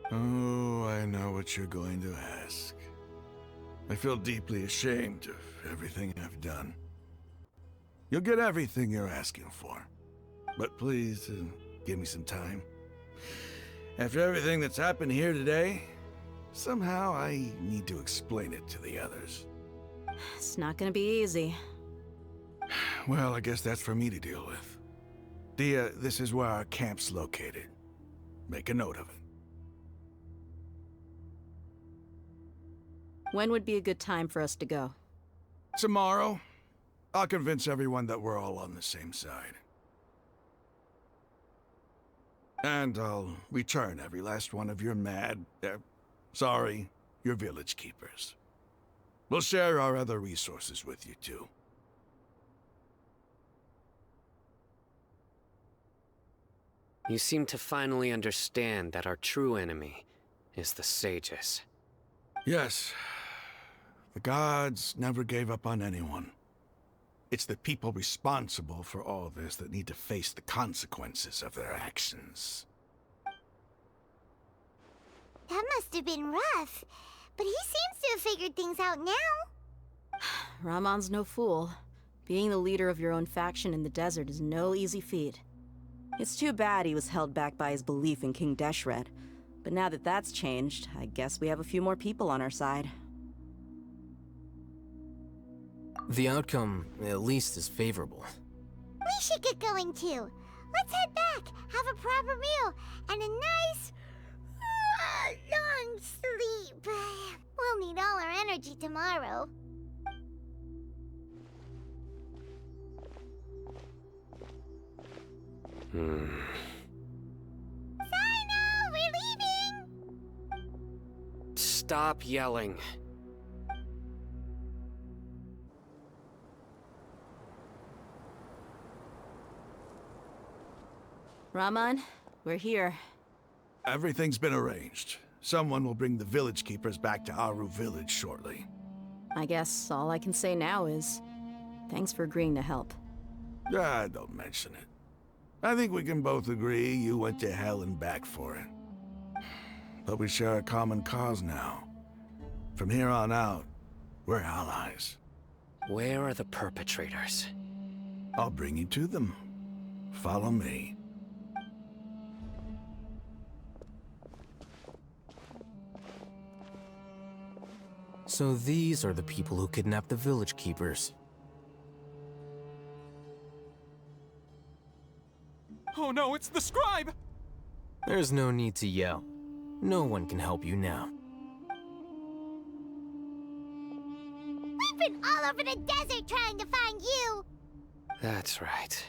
S17: Oh, I know what you're going to ask. I feel deeply ashamed of everything I've done. You'll get everything you're asking for. But please, give me some time. After everything that's happened here today, somehow I need to explain it to the others.
S12: It's not gonna be easy.
S17: Well, I guess that's for me to deal with. Dia, this is where our camp's located. Make a note of it.
S12: When would be a good time for us to go?
S17: Tomorrow. I'll convince everyone that we're all on the same side. And I'll return every last one of your your village keepers. We'll share our other resources with you too.
S3: You seem to finally understand that our true enemy is the sages.
S17: Yes. The gods never gave up on anyone. It's the people responsible for all this that need to face the consequences of their actions.
S7: That must have been rough, but he seems to have figured things out now.
S12: Raman's no fool. Being the leader of your own faction in the desert is no easy feat. It's too bad he was held back by his belief in King Deshret. But now that that's changed, I guess we have a few more people on our side.
S15: The outcome, at least, is favorable.
S7: We should get going too. Let's head back, have a proper meal, and a nice, long sleep. We'll need all our energy tomorrow. Sino, we're leaving!
S3: Stop yelling.
S12: Raman, we're here.
S17: Everything's been arranged. Someone will bring the village keepers back to Aru village shortly.
S12: I guess all I can say now is, thanks for agreeing to help.
S17: Don't mention it. I think we can both agree you went to hell and back for it. But we share a common cause now. From here on out, we're allies.
S3: Where are the perpetrators?
S17: I'll bring you to them. Follow me.
S15: So these are the people who kidnapped the village keepers.
S18: Oh no, it's the scribe!
S15: There's no need to yell. No one can help you now.
S7: We've been all over the desert trying to find you!
S3: That's right.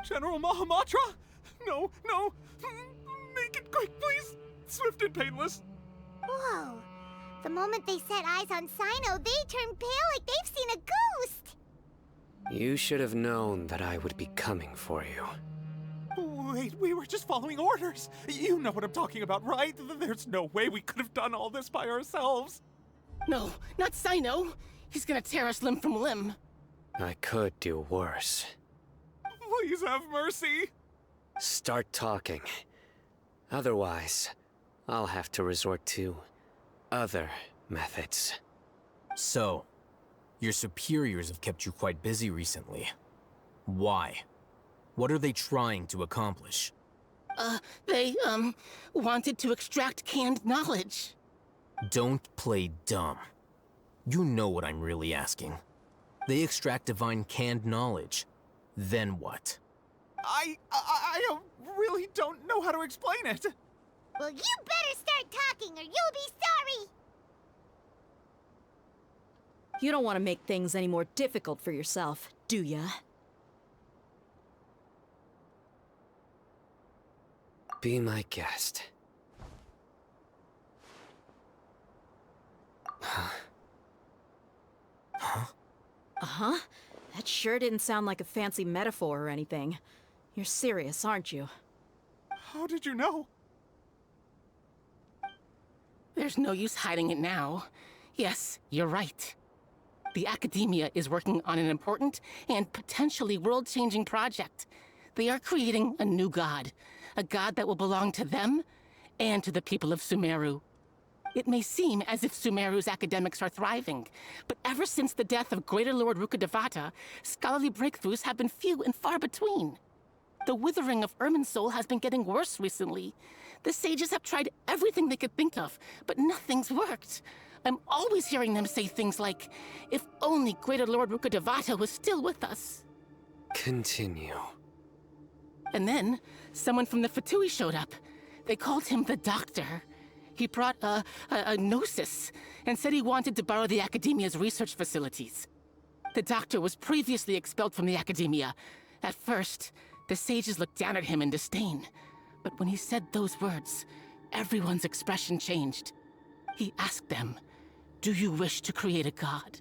S18: General Mahamatra? No, no! Make it quick, please! Swift and painless!
S7: Whoa. The moment they set eyes on Sino, they turned pale like they've seen a ghost!
S3: You should have known that I would be coming for you.
S18: Wait, we were just following orders. You know what I'm talking about, right? There's no way we could have done all this by ourselves.
S19: No, not Sino. He's gonna tear us limb from limb.
S3: I could do worse.
S18: Please have mercy.
S3: Start talking. Otherwise, I'll have to resort to other methods.
S15: So, your superiors have kept you quite busy recently. Why? What are they trying to accomplish?
S19: They wanted to extract canned knowledge.
S15: Don't play dumb. You know what I'm really asking. They extract divine canned knowledge. Then what?
S18: I really don't know how to explain it.
S7: Well, you better start talking or you'll be sorry!
S8: You don't want to make things any more difficult for yourself, do ya?
S3: Be my guest. Huh?
S15: Huh?
S8: Uh-huh. That sure didn't sound like a fancy metaphor or anything. You're serious, aren't you?
S18: How did you know?
S19: There's no use hiding it now. Yes, you're right. The Academia is working on an important and potentially world-changing project. They are creating a new god. A god that will belong to them and to the people of Sumeru. It may seem as if Sumeru's academics are thriving, but ever since the death of Greater Lord Rukkhadevata, scholarly breakthroughs have been few and far between. The withering of Irminsul has been getting worse recently. The sages have tried everything they could think of, but nothing's worked. I'm always hearing them say things like, if only Greater Lord Rukkhadevata was still with us.
S3: Continue.
S19: And then, someone from the Fatui showed up. They called him the Doctor. He brought a gnosis and said he wanted to borrow the Academia's research facilities. The Doctor was previously expelled from the Academia. At first, the sages looked down at him in disdain. But when he said those words, everyone's expression changed. He asked them, "Do you wish to create a god?"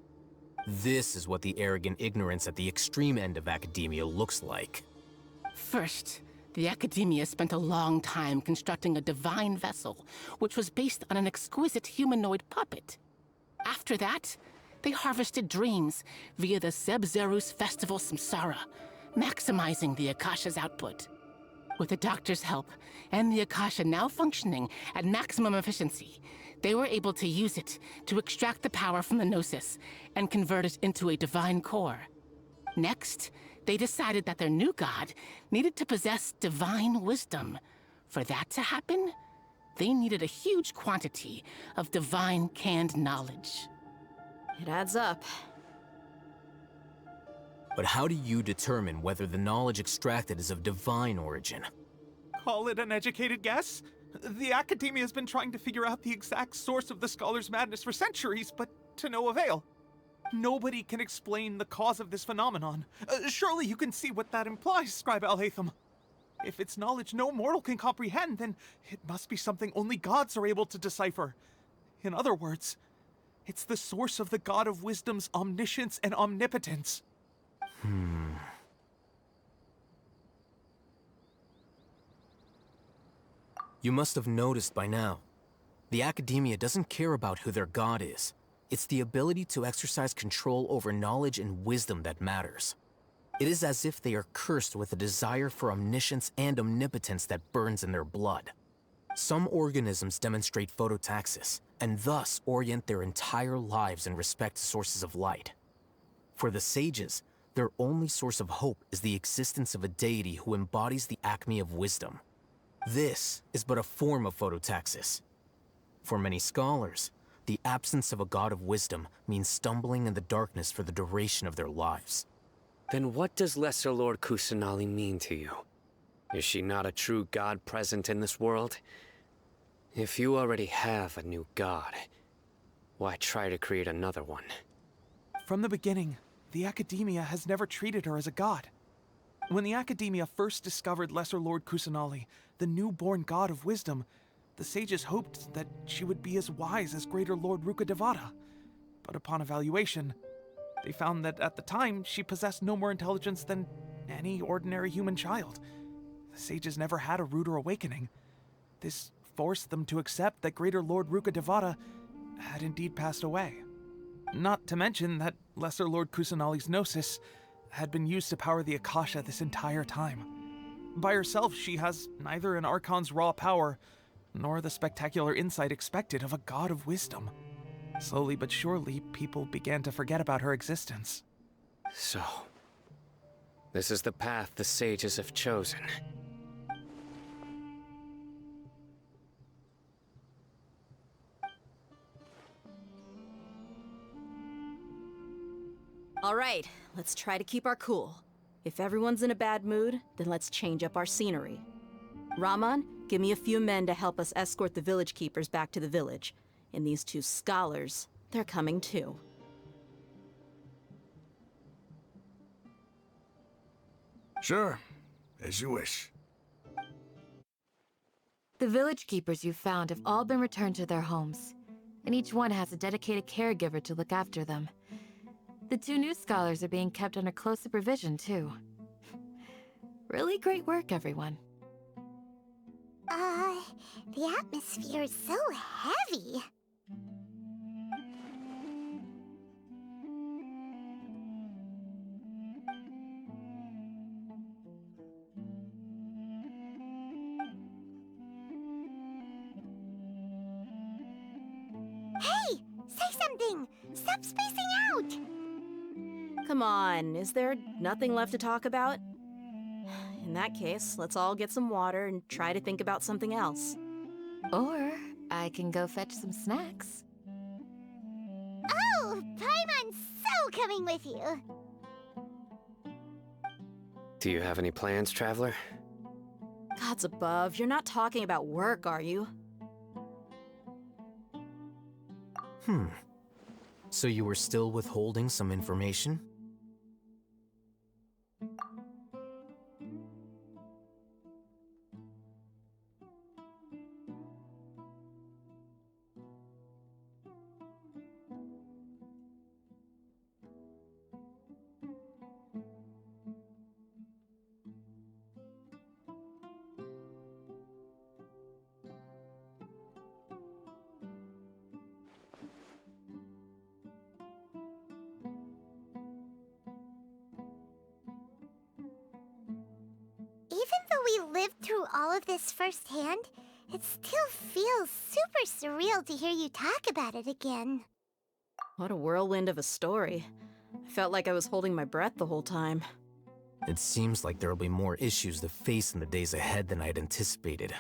S15: This is what the arrogant ignorance at the extreme end of academia looks like.
S19: First, the Academia spent a long time constructing a divine vessel, which was based on an exquisite humanoid puppet. After that, they harvested dreams via the Zeb-Zerus Festival Samsara, maximizing the Akasha's output. With the Doctor's help, and the Akasha now functioning at maximum efficiency, they were able to use it to extract the power from the Gnosis and convert it into a divine core. Next, they decided that their new god needed to possess divine wisdom. For that to happen, they needed a huge quantity of divine canned knowledge.
S8: It adds up.
S15: But how do you determine whether the knowledge extracted is of divine origin?
S18: Call it an educated guess? The Academia has been trying to figure out the exact source of the scholar's madness for centuries, but to no avail. Nobody can explain the cause of this phenomenon. Surely you can see what that implies, Scribe Al-Haytham. If it's knowledge no mortal can comprehend, then it must be something only gods are able to decipher. In other words, it's the source of the God of Wisdom's omniscience and omnipotence.
S15: You must have noticed by now. The Academia doesn't care about who their god is. It's the ability to exercise control over knowledge and wisdom that matters. It is as if they are cursed with a desire for omniscience and omnipotence that burns in their blood. Some organisms demonstrate phototaxis, and thus orient their entire lives in respect to sources of light. For the sages, Their only source of hope is the existence of a deity who embodies the acme of wisdom. This is but a form of phototaxis. For many scholars, the absence of a god of wisdom means stumbling in the darkness for the duration of their lives.
S3: Then what does Lesser Lord Kusanali mean to you? Is she not a true god present in this world? If you already have a new god, why try to create another one?
S18: From the beginning, the Academia has never treated her as a god. When the Academia first discovered Lesser Lord Kusanali, the newborn god of wisdom, the sages hoped that she would be as wise as Greater Lord Rukkhadevata. But upon evaluation, they found that at the time she possessed no more intelligence than any ordinary human child. The sages never had a ruder awakening. This forced them to accept that Greater Lord Rukkhadevata had indeed passed away. Not to mention that Lesser Lord Kusanali's gnosis had been used to power the Akasha this entire time. By herself, she has neither an Archon's raw power, nor the spectacular insight expected of a god of wisdom. Slowly but surely, people began to forget about her existence.
S3: So, this is the path the sages have chosen.
S12: All right, let's try to keep our cool. If everyone's in a bad mood, then let's change up our scenery. Raman, give me a few men to help us escort the village keepers back to the village. And these two scholars, they're coming too.
S17: Sure, as you wish.
S13: The village keepers you found have all been returned to their homes, and each one has a dedicated caregiver to look after them. The two new scholars are being kept under close supervision, too. Really great work, everyone.
S7: The atmosphere is so heavy. Hey! Say something! Stop spacing out!
S12: Come on, is there nothing left to talk about? In that case, let's all get some water and try to think about something else.
S13: Or I can go fetch some snacks.
S7: Oh, Paimon's so coming with you!
S3: Do you have any plans, Traveler?
S12: Gods above, you're not talking about work, are you?
S15: So you were still withholding some information?
S7: Even though we lived through all of this firsthand, it still feels super surreal to hear you talk about it again.
S12: What a whirlwind of a story. I felt like I was holding my breath the whole time.
S15: It seems like there'll be more issues to face in the days ahead than I'd anticipated.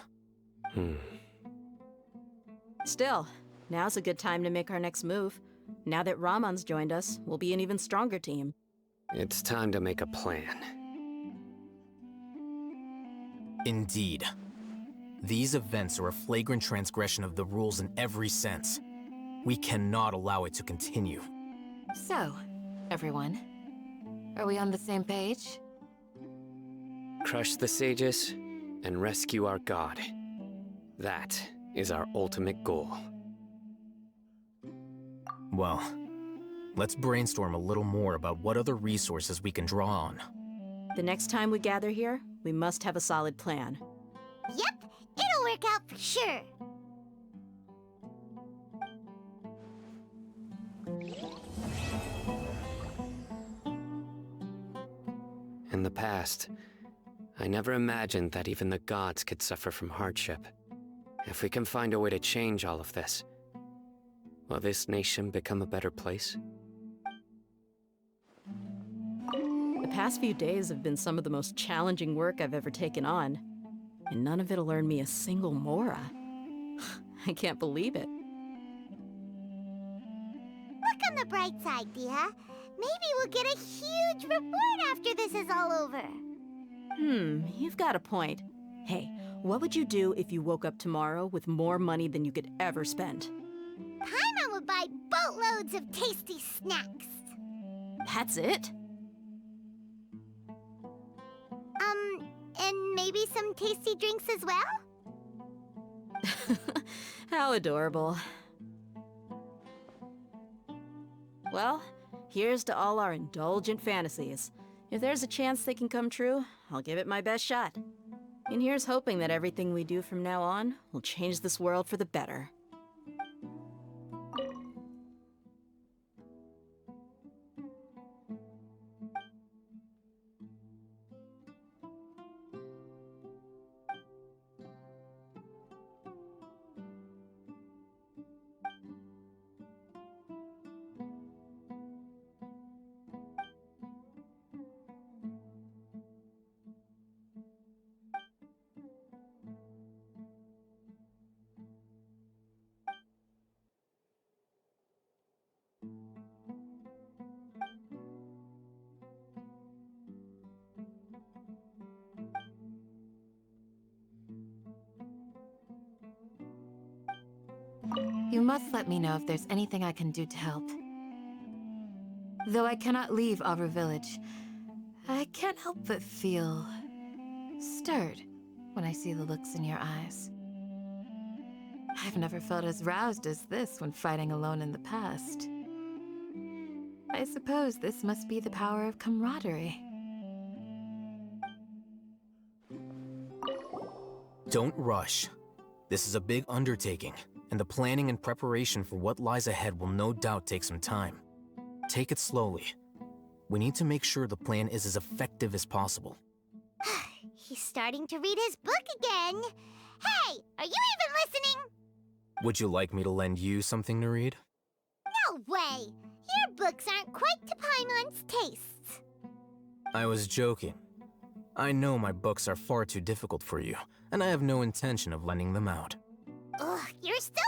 S12: Still, now's a good time to make our next move. Now that Raman's joined us, we'll be an even stronger team.
S3: It's time to make a plan.
S15: Indeed. These events are a flagrant transgression of the rules in every sense. We cannot allow it to continue.
S13: So, everyone, are we on the same page?
S3: Crush the sages and rescue our god. That is our ultimate goal.
S15: Well, let's brainstorm a little more about what other resources we can draw on.
S12: The next time we gather here, we must have a solid plan.
S7: Yep, it'll work out for sure.
S3: In the past, I never imagined that even the gods could suffer from hardship. If we can find a way to change all of this, will this nation become a better place?
S8: The past few days have been some of the most challenging work I've ever taken on, and none of it'll earn me a single mora. I can't believe it.
S7: Look on the bright side, dear. Maybe we'll get a huge reward after this is all over.
S8: You've got a point. Hey, what would you do if you woke up tomorrow with more money than you could ever spend?
S7: Paimon would buy boatloads of tasty snacks.
S8: That's it?
S7: And maybe some tasty drinks as well?
S8: How adorable. Well, here's to all our indulgent fantasies. If there's a chance they can come true, I'll give it my best shot. And here's hoping that everything we do from now on will change this world for the better.
S13: You must let me know if there's anything I can do to help. Though I cannot leave Aru Village, I can't help but feel stirred when I see the looks in your eyes. I've never felt as roused as this when fighting alone in the past. I suppose this must be the power of camaraderie.
S15: Don't rush. This is a big undertaking, and the planning and preparation for what lies ahead will no doubt take some time. Take it slowly. We need to make sure the plan is as effective as possible.
S7: He's starting to read his book again. Hey, are you even listening?
S15: Would you like me to lend you something to read?
S7: No way! Your books aren't quite to Paimon's tastes.
S15: I was joking. I know my books are far too difficult for you, and I have no intention of lending them out.
S7: Ugh, you're still